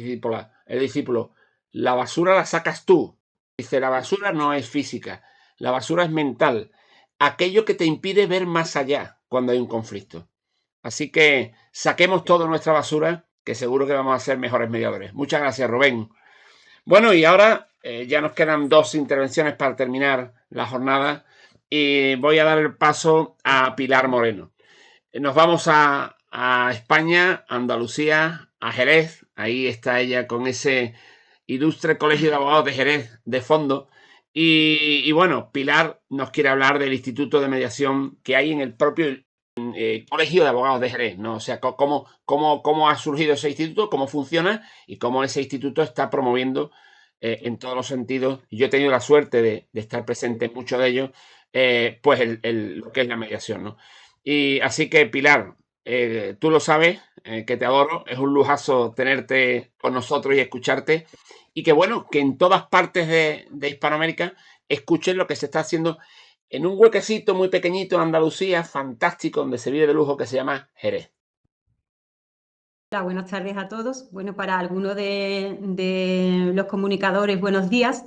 discípulo, la basura la sacas tú. Dice, la basura no es física, la basura es mental. Aquello que te impide ver más allá cuando hay un conflicto. Así que saquemos toda nuestra basura, que seguro que vamos a ser mejores mediadores. Muchas gracias, Rubén. Bueno, y ahora ya nos quedan 2 intervenciones para terminar la jornada y voy a dar el paso a Pilar Moreno. Nos vamos a España, Andalucía, a Jerez. Ahí está ella con ese ilustre Colegio de Abogados de Jerez de fondo. Y bueno, Pilar nos quiere hablar del Instituto de Mediación que hay en el propio Colegio de Abogados de Jerez, ¿no? O sea, cómo ha surgido ese instituto, cómo funciona y cómo ese instituto está promoviendo en todos los sentidos. Yo he tenido la suerte de estar presente en muchos de ellos, pues lo que es la mediación, ¿no? Y así que, Pilar, tú lo sabes, que te adoro. Es un lujazo tenerte con nosotros y escucharte. Y que bueno, que en todas partes de Hispanoamérica escuchen lo que se está haciendo en un huequecito muy pequeñito en Andalucía, fantástico, donde se vive de lujo, que se llama Jerez. Hola, buenas tardes a todos. Bueno, para algunos de los comunicadores, buenos días.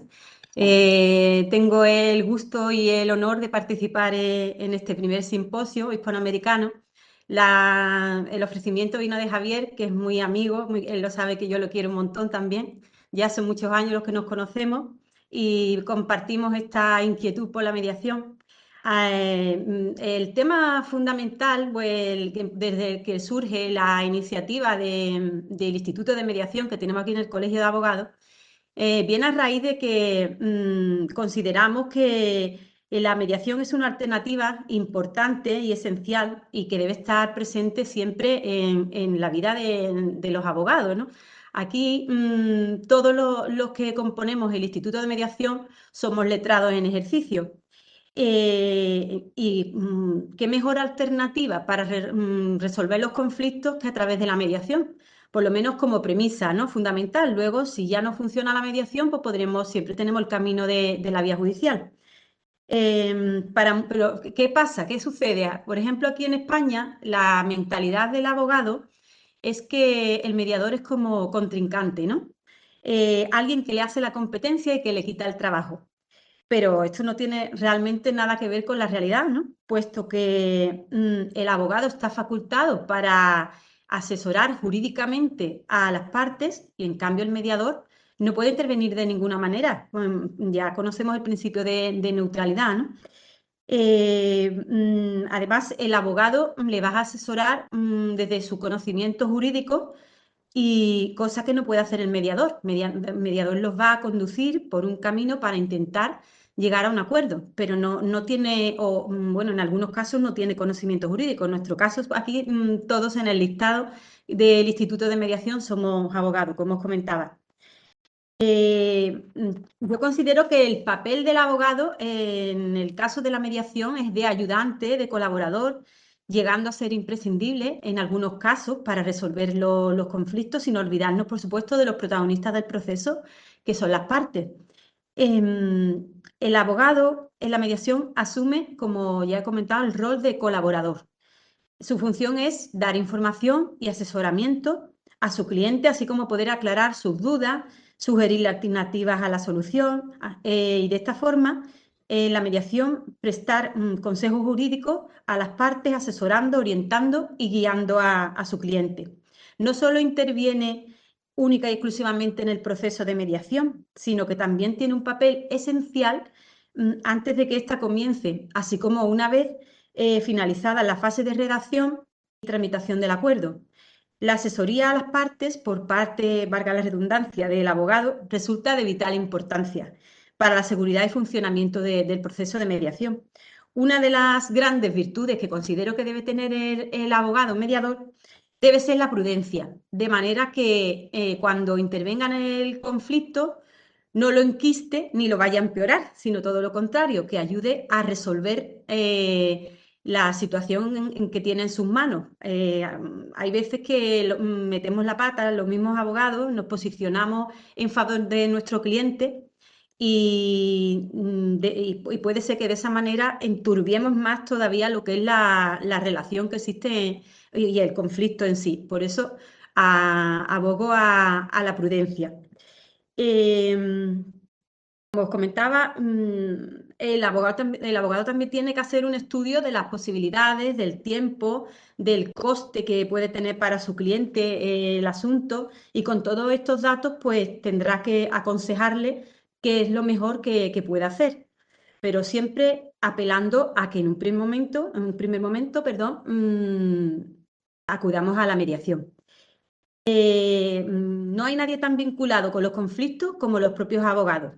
Tengo el gusto y el honor de participar en este primer simposio hispanoamericano. El ofrecimiento vino de Javier, que es muy amigo, él lo sabe que yo lo quiero un montón también. Ya son muchos años los que nos conocemos y compartimos esta inquietud por la mediación. El tema fundamental, pues, desde que surge la iniciativa del Instituto de Mediación que tenemos aquí en el Colegio de Abogados, viene a raíz de que consideramos que la mediación es una alternativa importante y esencial y que debe estar presente siempre en la vida de los abogados, ¿no? Aquí todos los que componemos el Instituto de Mediación somos letrados en ejercicio. Qué mejor alternativa para resolver los conflictos que a través de la mediación, por lo menos como premisa, ¿no? Fundamental. Luego, si ya no funciona la mediación, pues siempre tenemos el camino de la vía judicial. Pero, ¿qué pasa? ¿Qué sucede? Por ejemplo, aquí en España, la mentalidad del abogado es que el mediador es como contrincante, ¿no? Alguien que le hace la competencia y que le quita el trabajo. Pero esto no tiene realmente nada que ver con la realidad, ¿no? Puesto que el abogado está facultado para asesorar jurídicamente a las partes y en cambio el mediador no puede intervenir de ninguna manera. Ya conocemos el principio de neutralidad, ¿no? Además, el abogado le va a asesorar desde su conocimiento jurídico y cosa que no puede hacer el mediador. El mediador los va a conducir por un camino para intentar llegar a un acuerdo, pero no tiene, o bueno, en algunos casos no tiene conocimiento jurídico. En nuestro caso, aquí todos en el listado del Instituto de Mediación somos abogados, como os comentaba. Yo considero que el papel del abogado en el caso de la mediación es de ayudante, de colaborador, llegando a ser imprescindible en algunos casos para resolver los conflictos, sin olvidarnos, por supuesto, de los protagonistas del proceso, que son las partes. El abogado en la mediación asume, como ya he comentado, el rol de colaborador. Su función es dar información y asesoramiento a su cliente, así como poder aclarar sus dudas, sugerirle alternativas a la solución y de esta forma la mediación prestar consejos jurídicos a las partes, asesorando, orientando y guiando a su cliente. No solo interviene única y exclusivamente en el proceso de mediación, sino que también tiene un papel esencial antes de que ésta comience, así como una vez finalizada la fase de redacción y tramitación del acuerdo. La asesoría a las partes por parte, valga la redundancia, del abogado resulta de vital importancia para la seguridad y funcionamiento del proceso de mediación. Una de las grandes virtudes que considero que debe tener el abogado mediador debe ser la prudencia, de manera que cuando intervenga en el conflicto no lo enquiste ni lo vaya a empeorar, sino todo lo contrario, que ayude a resolver la situación en que tiene en sus manos. Hay veces que metemos la pata, los mismos abogados, nos posicionamos en favor de nuestro cliente y puede ser que de esa manera enturbiemos más todavía lo que es la relación que existe y el conflicto en sí. Por eso abogo a la prudencia. Como os comentaba, el abogado también tiene que hacer un estudio de las posibilidades, del tiempo, del coste que puede tener para su cliente el asunto y con todos estos datos pues tendrá que aconsejarle qué es lo mejor que puede hacer, pero siempre apelando a que en un primer momento, acudamos a la mediación. No hay nadie tan vinculado con los conflictos como los propios abogados.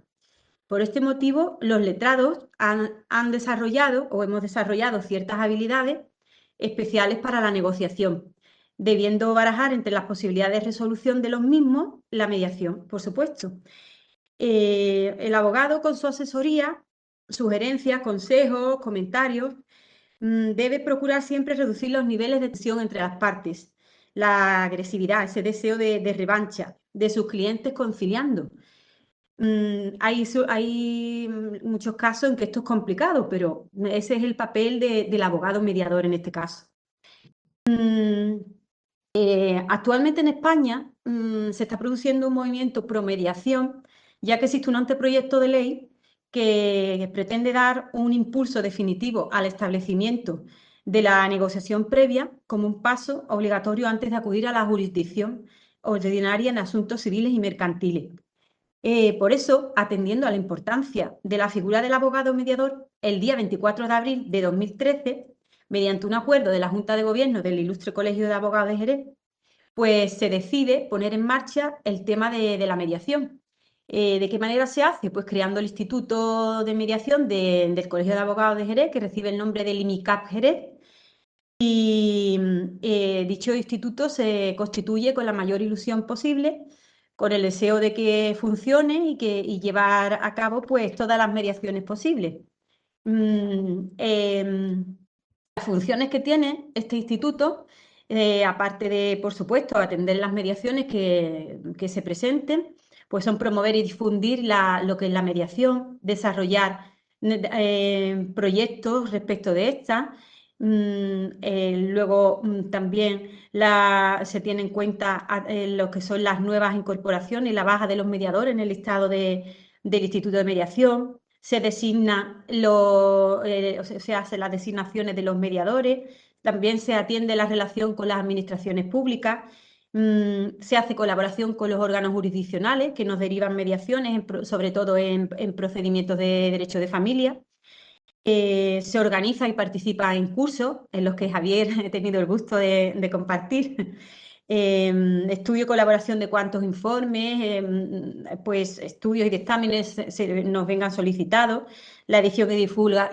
Por este motivo, los letrados han desarrollado o hemos desarrollado ciertas habilidades especiales para la negociación, debiendo barajar entre las posibilidades de resolución de los mismos la mediación, por supuesto. El abogado, con su asesoría, sugerencias, consejos, comentarios, debe procurar siempre reducir los niveles de tensión entre las partes, la agresividad, ese deseo de revancha de sus clientes conciliando. Hay muchos casos en que esto es complicado, pero ese es el papel del abogado mediador en este caso. Actualmente en España se está produciendo un movimiento pro mediación, ya que existe un anteproyecto de ley que pretende dar un impulso definitivo al establecimiento de la negociación previa como un paso obligatorio antes de acudir a la jurisdicción ordinaria en asuntos civiles y mercantiles. Por eso, atendiendo a la importancia de la figura del abogado mediador, el día 24 de abril de 2013, mediante un acuerdo de la Junta de Gobierno del Ilustre Colegio de Abogados de Jerez, pues se decide poner en marcha el tema de la mediación. ¿De qué manera se hace? Pues creando el Instituto de Mediación del Colegio de Abogados de Jerez, que recibe el nombre del IMICAP Jerez, y dicho instituto se constituye con la mayor ilusión posible, con el deseo de que funcione y llevar a cabo pues todas las mediaciones posibles. Las funciones que tiene este instituto, aparte de, por supuesto, atender las mediaciones que se presenten, pues son promover y difundir lo que es la mediación, desarrollar proyectos respecto de esta, Luego también se tiene en cuenta lo que son las nuevas incorporaciones y la baja de los mediadores en el listado del Instituto de Mediación. Se designa se hacen las designaciones de los mediadores. También se atiende la relación con las administraciones públicas. Se hace colaboración con los órganos jurisdiccionales que nos derivan mediaciones, sobre todo en procedimientos de derecho de familia. Se organiza y participa en cursos en los que Javier he tenido el gusto de compartir. Estudio y colaboración de cuantos informes, pues estudios y dictámenes nos vengan solicitados, la edición y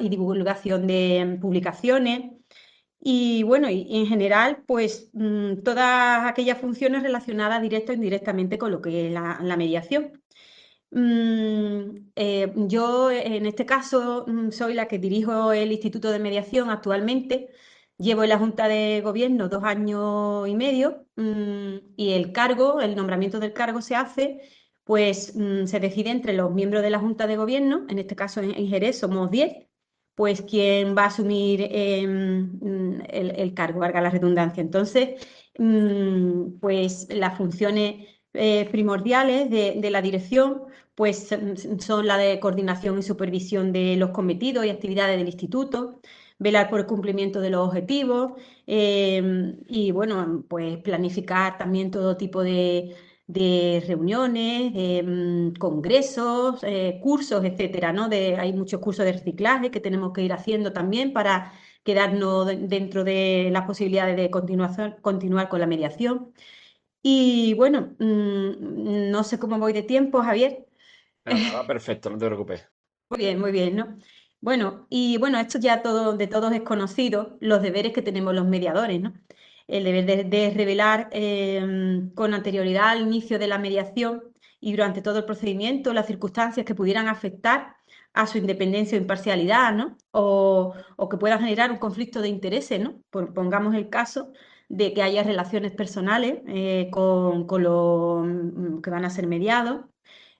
divulgación de publicaciones. Y bueno, y en general, pues todas aquellas funciones relacionadas directa o indirectamente con lo que es la mediación. Yo en este caso soy la que dirijo el Instituto de Mediación actualmente. Llevo en la Junta de Gobierno 2 años y medio, y el nombramiento del cargo se hace, pues se decide entre los miembros de la Junta de Gobierno, en este caso en Jerez somos 10, pues quién va a asumir el cargo, valga la redundancia. Entonces, pues las funciones primordiales de la dirección pues son la de coordinación y supervisión de los cometidos y actividades del instituto, velar por el cumplimiento de los objetivos y bueno, pues planificar también todo tipo de reuniones, de congresos, cursos, etcétera, ¿no? Hay muchos cursos de reciclaje que tenemos que ir haciendo también para quedarnos dentro de las posibilidades de continuar con la mediación. Y bueno, no sé cómo voy de tiempo, Javier. Nada, va perfecto, no te preocupes. Muy bien, ¿no? Bueno, y bueno, esto ya de todos es conocido, los deberes que tenemos los mediadores, ¿no? El deber de revelar con anterioridad al inicio de la mediación y durante todo el procedimiento las circunstancias que pudieran afectar a su independencia o imparcialidad, ¿no? O que puedan generar un conflicto de intereses, ¿no? Pongamos el caso de que haya relaciones personales con los que van a ser mediados,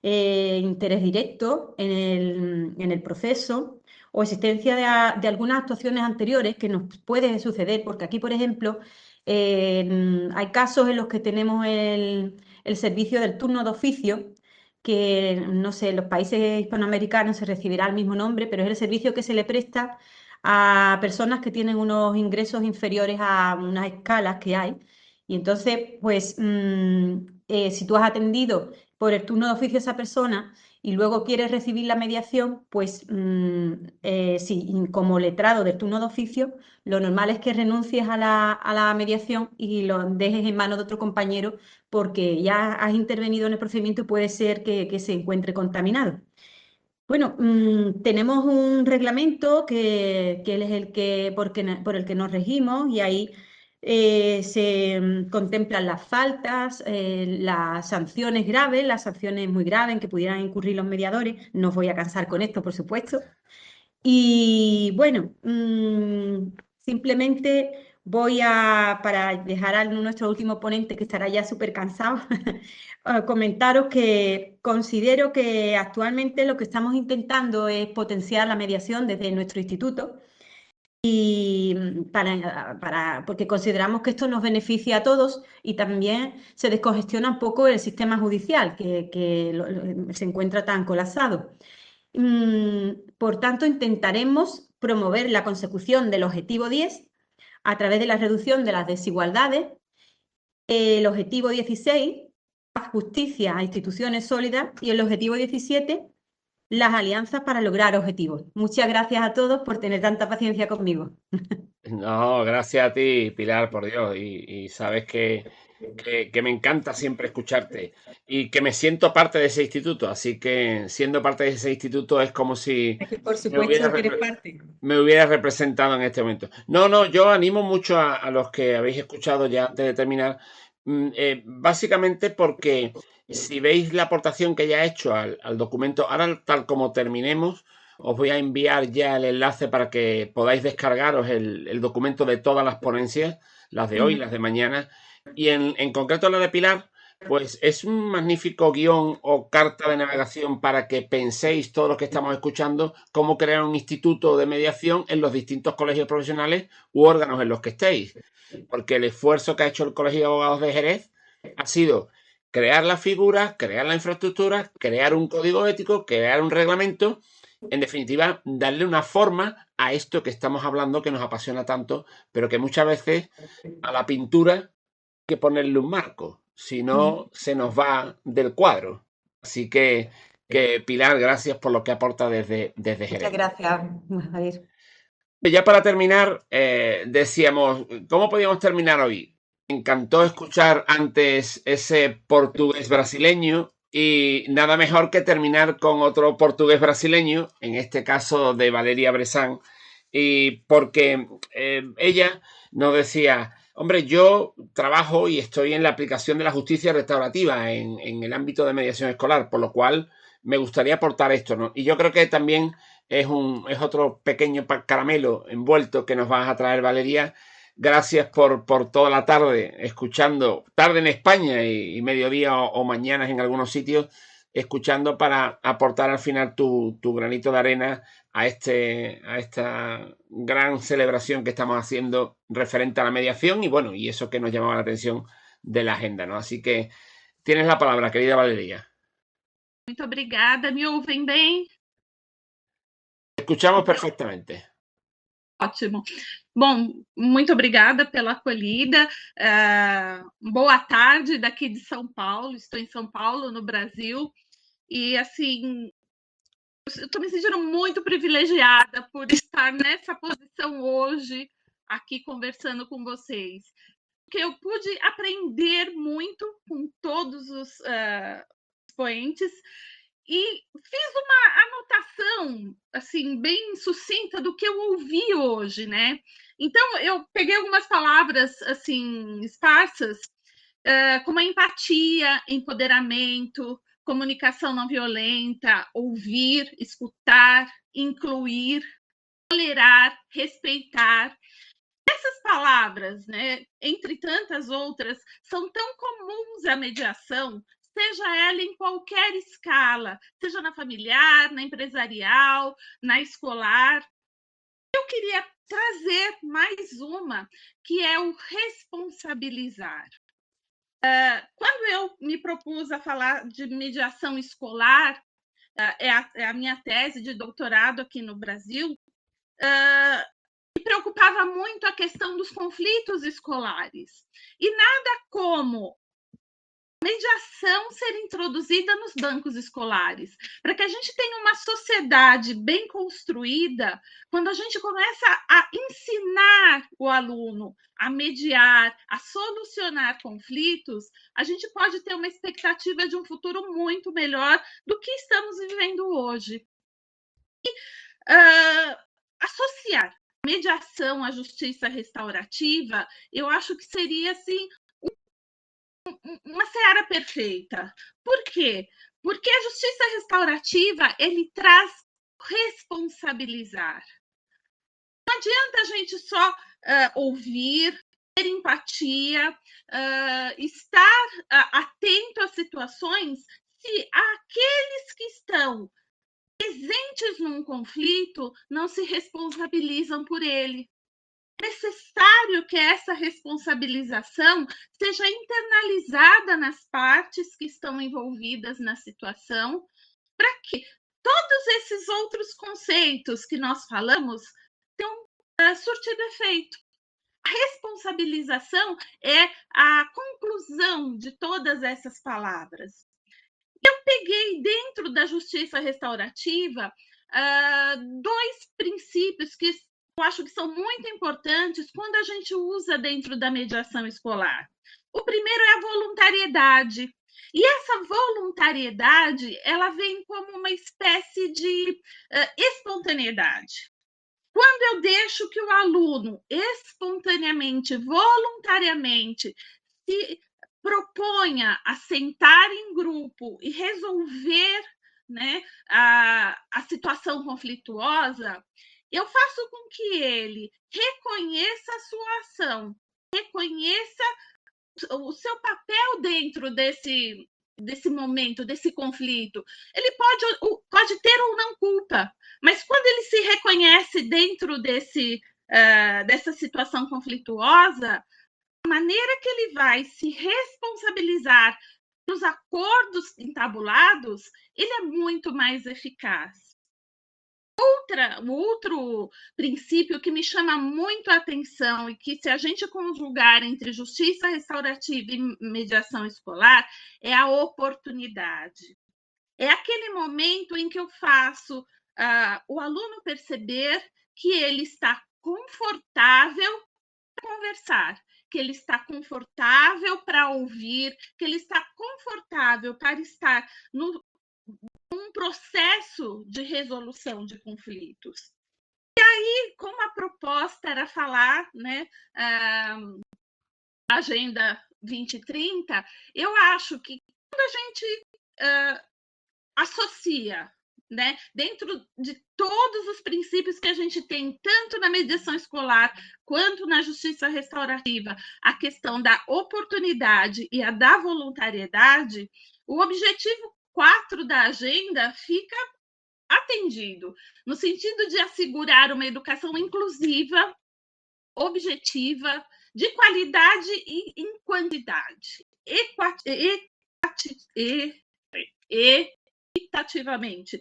interés directo en el proceso o existencia de algunas actuaciones anteriores que nos puede suceder, porque aquí, por ejemplo, hay casos en los que tenemos el servicio del turno de oficio, que no sé, en los países hispanoamericanos se recibirá el mismo nombre, pero es el servicio que se le presta a personas que tienen unos ingresos inferiores a unas escalas que hay. Y entonces, pues, si tú has atendido por el turno de oficio a esa persona y luego quieres recibir la mediación, pues sí, como letrado del turno de oficio, lo normal es que renuncies a la mediación y lo dejes en manos de otro compañero porque ya has intervenido en el procedimiento y puede ser que se encuentre contaminado. Bueno, tenemos un reglamento que él es por el que nos regimos y ahí se contemplan las faltas, las sanciones graves, las sanciones muy graves en que pudieran incurrir los mediadores. No os voy a cansar con esto, por supuesto. Y bueno, simplemente para dejar a nuestro último ponente, que estará ya súper cansado, comentaros que considero que actualmente lo que estamos intentando es potenciar la mediación desde nuestro instituto y porque consideramos que esto nos beneficia a todos y también se descongestiona un poco el sistema judicial que se encuentra tan colapsado. Por tanto, intentaremos promover la consecución del objetivo 10 a través de la reducción de las desigualdades, el objetivo 16, paz, justicia a instituciones sólidas, y el objetivo 17, las alianzas para lograr objetivos. Muchas gracias a todos por tener tanta paciencia conmigo. No, gracias a ti, Pilar, por Dios. Y sabes que me encanta siempre escucharte y que me siento parte de ese instituto. Así que siendo parte de ese instituto es como si Por me hubiera, supuesto que eres parte. me hubiera representado en este momento. No, yo animo mucho a los que habéis escuchado ya antes de terminar, básicamente porque si veis la aportación que ya he hecho al documento, ahora tal como terminemos, os voy a enviar ya el enlace para que podáis descargaros el documento de todas las ponencias, las de hoy, las de mañana, y en concreto la de Pilar, Pues es un magnífico guión o carta de navegación para que penséis, todos los que estamos escuchando, cómo crear un instituto de mediación en los distintos colegios profesionales u órganos en los que estéis. Porque el esfuerzo que ha hecho el Colegio de Abogados de Jerez ha sido crear las figuras, crear la infraestructura, crear un código ético, crear un reglamento, en definitiva, darle una forma a esto que estamos hablando que nos apasiona tanto, pero que muchas veces a la pintura hay que ponerle un marco, si no se nos va del cuadro. Así que Pilar, gracias por lo que aporta desde Jerez. Muchas gracias, Javier. Ya para terminar, decíamos, ¿cómo podíamos terminar hoy? Me encantó escuchar antes ese portugués brasileño y nada mejor que terminar con otro portugués brasileño, en este caso de Valeria Bressan, y porque ella nos decía, hombre, yo trabajo y estoy en la aplicación de la justicia restaurativa en el ámbito de mediación escolar, por lo cual me gustaría aportar esto, ¿no? Y yo creo que también es otro pequeño caramelo envuelto que nos vas a traer, Valeria. Gracias por toda la tarde escuchando, tarde en España y mediodía o mañanas en algunos sitios, escuchando para aportar al final tu granito de arena a esta gran celebración que estamos haciendo referente a la mediación y bueno, y eso que nos llamaba la atención de la agenda, ¿no? Así que tienes la palabra, querida Valeria. Muito obrigada. Me ouvem bem? Escuchamos perfectamente. Ótimo. Bom, muito obrigada pela acolhida. Boa tarde daqui de São Paulo. Estou em São Paulo, no Brasil. E, assim, eu estou me sentindo muito privilegiada por estar nessa posição hoje, aqui conversando com vocês. Porque eu pude aprender muito com todos os expoentes. E fiz uma anotação, assim, bem sucinta do que eu ouvi hoje, né? Então, eu peguei algumas palavras, assim, esparsas, como a empatia, empoderamento, comunicação não violenta, ouvir, escutar, incluir, tolerar, respeitar. Essas palavras, né, entre tantas outras, são tão comuns à mediação, seja ela em qualquer escala, seja na familiar, na empresarial, na escolar. Eu queria trazer mais uma, que é o responsabilizar. Quando eu me propus a falar de mediação escolar, é a minha tese de doutorado aqui no Brasil, me preocupava muito a questão dos conflitos escolares. E nada como mediação ser introduzida nos bancos escolares, para que a gente tenha uma sociedade bem construída, quando a gente começa a ensinar o aluno a mediar, a solucionar conflitos, a gente pode ter uma expectativa de um futuro muito melhor do que estamos vivendo hoje. E associar mediação à justiça restaurativa, eu acho que seria, assim, uma seara perfeita. Por quê? Porque a justiça restaurativa, ele traz responsabilizar. Não adianta a gente só ouvir, ter empatia, estar atento às situações, se aqueles que estão presentes num conflito não se responsabilizam por ele. É necessário que essa responsabilização seja internalizada nas partes que estão envolvidas na situação, para que todos esses outros conceitos que nós falamos tenham surtido efeito. A responsabilização é a conclusão de todas essas palavras. Eu peguei dentro da justiça restaurativa dois princípios que eu acho que são muito importantes quando a gente usa dentro da mediação escolar. O primeiro é a voluntariedade. E essa voluntariedade, ela vem como uma espécie de espontaneidade. Quando eu deixo que o aluno espontaneamente, voluntariamente, se proponha a sentar em grupo e resolver, né, a situação conflituosa, eu faço com que ele reconheça a sua ação, reconheça o seu papel dentro desse momento, desse conflito. Ele pode ter ou não culpa, mas quando ele se reconhece dentro dessa situação conflituosa, a maneira que ele vai se responsabilizar pelos acordos entabulados, ele é muito mais eficaz. Outro princípio que me chama muito a atenção e que, se a gente conjugar entre justiça restaurativa e mediação escolar, é a oportunidade. É aquele momento em que eu faço o aluno perceber que ele está confortável para conversar, que ele está confortável para ouvir, que ele está confortável para estar num processo de resolução de conflitos. E aí, como a proposta era falar, né, Agenda 2030, eu acho que quando a gente associa, né, dentro de todos os princípios que a gente tem, tanto na mediação escolar quanto na justiça restaurativa, a questão da oportunidade e a da voluntariedade, o objetivo 4 da agenda fica atendido, no sentido de assegurar uma educação inclusiva, objetiva, de qualidade e em quantidade, equitativamente.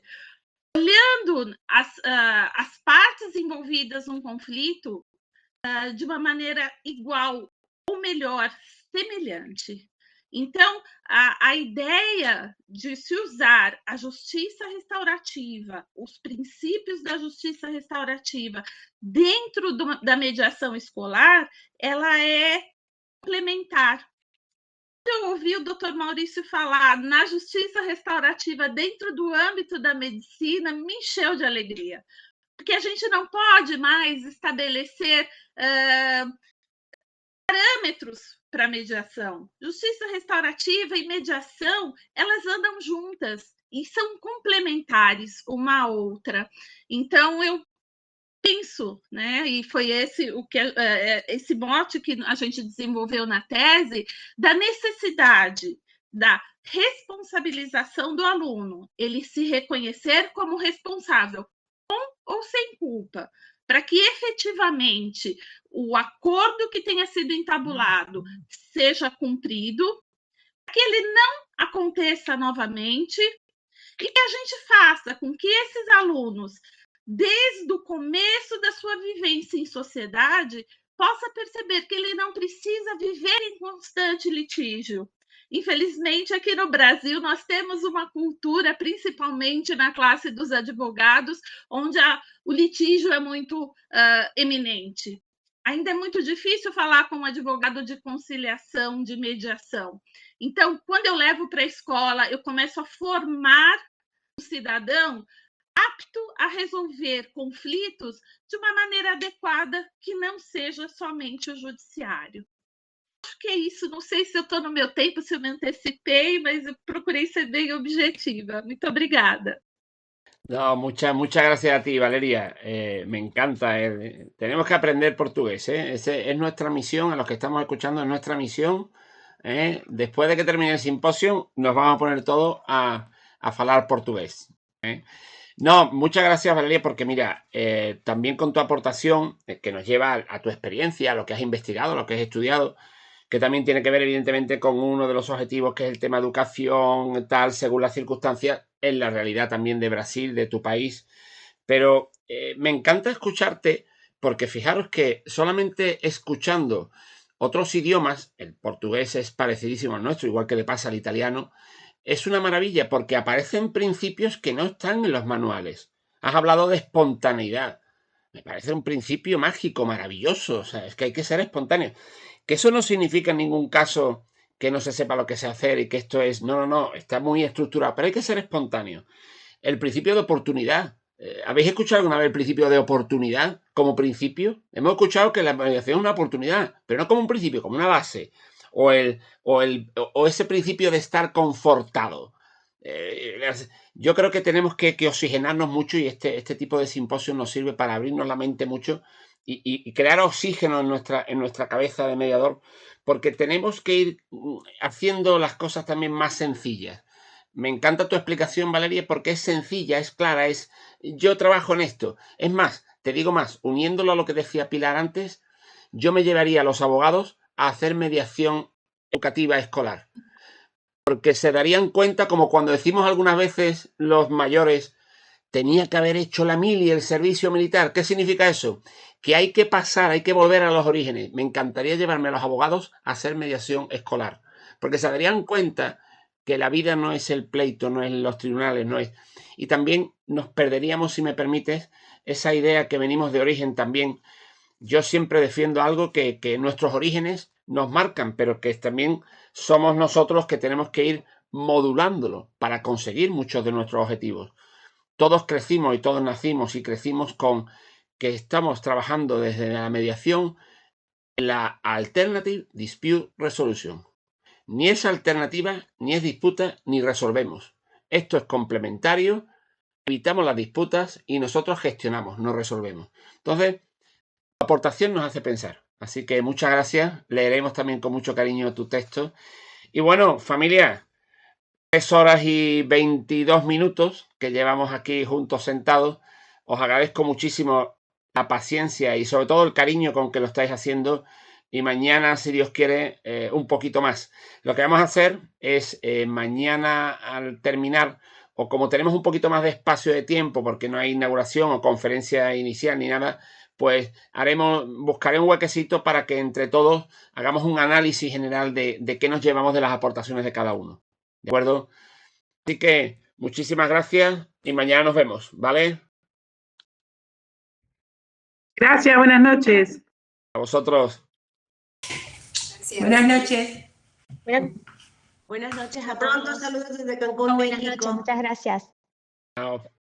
Olhando as partes envolvidas num conflito de uma maneira igual, ou melhor, semelhante. Então, a ideia de se usar a justiça restaurativa, os princípios da justiça restaurativa dentro da mediação escolar, ela é complementar. Quando eu ouvi o Dr. Maurício falar na justiça restaurativa dentro do âmbito da medicina, me encheu de alegria, porque a gente não pode mais estabelecer parâmetros para mediação. Justiça restaurativa e mediação, elas andam juntas e são complementares uma à outra. Então, eu penso, né, e foi esse mote que a gente desenvolveu na tese, da necessidade da responsabilização do aluno, ele se reconhecer como responsável, com ou sem culpa, para que efetivamente o acordo que tenha sido entabulado seja cumprido, para que ele não aconteça novamente e que a gente faça com que esses alunos, desde o começo da sua vivência em sociedade, possa perceber que ele não precisa viver em constante litígio. Infelizmente, aqui no Brasil, nós temos uma cultura, principalmente na classe dos advogados, onde o litígio é muito eminente. Ainda é muito difícil falar com um advogado de conciliação, de mediação. Então, quando eu levo para a escola, eu começo a formar o cidadão apto a resolver conflitos de uma maneira adequada, que não seja somente o judiciário. Acho que é isso. Não sei se eu estou no meu tempo, se eu me antecipei, mas eu procurei ser bem objetiva. Muito obrigada. No, muchas gracias a ti, Valeria. Me encanta. Tenemos que aprender portugués. Es nuestra misión, a los que estamos escuchando, es nuestra misión. Después de que termine el simposio, nos vamos a poner todos a hablar portugués. No, muchas gracias, Valeria, porque mira, también con tu aportación, que nos lleva a tu experiencia, a lo que has investigado, a lo que has estudiado, que también tiene que ver evidentemente con uno de los objetivos, que es el tema educación, tal, según las circunstancias, en la realidad también de Brasil, de tu país. Pero me encanta escucharte, porque fijaros que solamente escuchando otros idiomas, el portugués es parecidísimo al nuestro, igual que le pasa al italiano, es una maravilla, porque aparecen principios que no están en los manuales. Has hablado de espontaneidad. Me parece un principio mágico, maravilloso. O sea, es que hay que ser espontáneo. Que eso no significa en ningún caso que no se sepa lo que se hacer y que esto es... No, está muy estructurado, pero hay que ser espontáneo. El principio de oportunidad. ¿Habéis escuchado alguna vez el principio de oportunidad como principio? Hemos escuchado que la mediación es una oportunidad, pero no como un principio, como una base. O ese principio de estar confortado. Yo creo que tenemos que oxigenarnos mucho, y este tipo de simposios nos sirve para abrirnos la mente mucho y crear oxígeno en nuestra cabeza de mediador, porque tenemos que ir haciendo las cosas también más sencillas. Me encanta tu explicación, Valeria, porque es sencilla, es clara, yo trabajo en esto. Es más, te digo más, uniéndolo a lo que decía Pilar antes, yo me llevaría a los abogados a hacer mediación educativa escolar, porque se darían cuenta, como cuando decimos algunas veces los mayores, tenía que haber hecho la mili, el servicio militar. ¿Qué significa eso? Que hay que pasar, hay que volver a los orígenes. Me encantaría llevarme a los abogados a hacer mediación escolar, porque se darían cuenta que la vida no es el pleito, no es los tribunales, no es... Y también nos perderíamos, si me permites, esa idea que venimos de origen también. Yo siempre defiendo algo que nuestros orígenes nos marcan, pero que también somos nosotros que tenemos que ir modulándolo para conseguir muchos de nuestros objetivos. Todos crecimos y todos nacimos y crecimos con que estamos trabajando desde la mediación en la Alternative Dispute Resolution. Ni es alternativa, ni es disputa, ni resolvemos. Esto es complementario, evitamos las disputas y nosotros gestionamos, no resolvemos. Entonces, la aportación nos hace pensar. Así que muchas gracias. Leeremos también con mucho cariño tu texto. Y bueno, familia, 3 horas y 22 minutos que llevamos aquí juntos sentados. Os agradezco muchísimo la paciencia y sobre todo el cariño con que lo estáis haciendo. Y mañana, si Dios quiere, un poquito más. Lo que vamos a hacer es mañana al terminar, o como tenemos un poquito más de espacio de tiempo porque no hay inauguración o conferencia inicial ni nada, pues buscaré un huequecito para que entre todos hagamos un análisis general de qué nos llevamos de las aportaciones de cada uno. ¿De acuerdo? Así que muchísimas gracias y mañana nos vemos, ¿vale? Gracias, buenas noches. A vosotros. Gracias. Buenas noches. Buenas noches a Pronto, todos. saludos desde Cancún, Buenas México. noches, muchas gracias. Chao.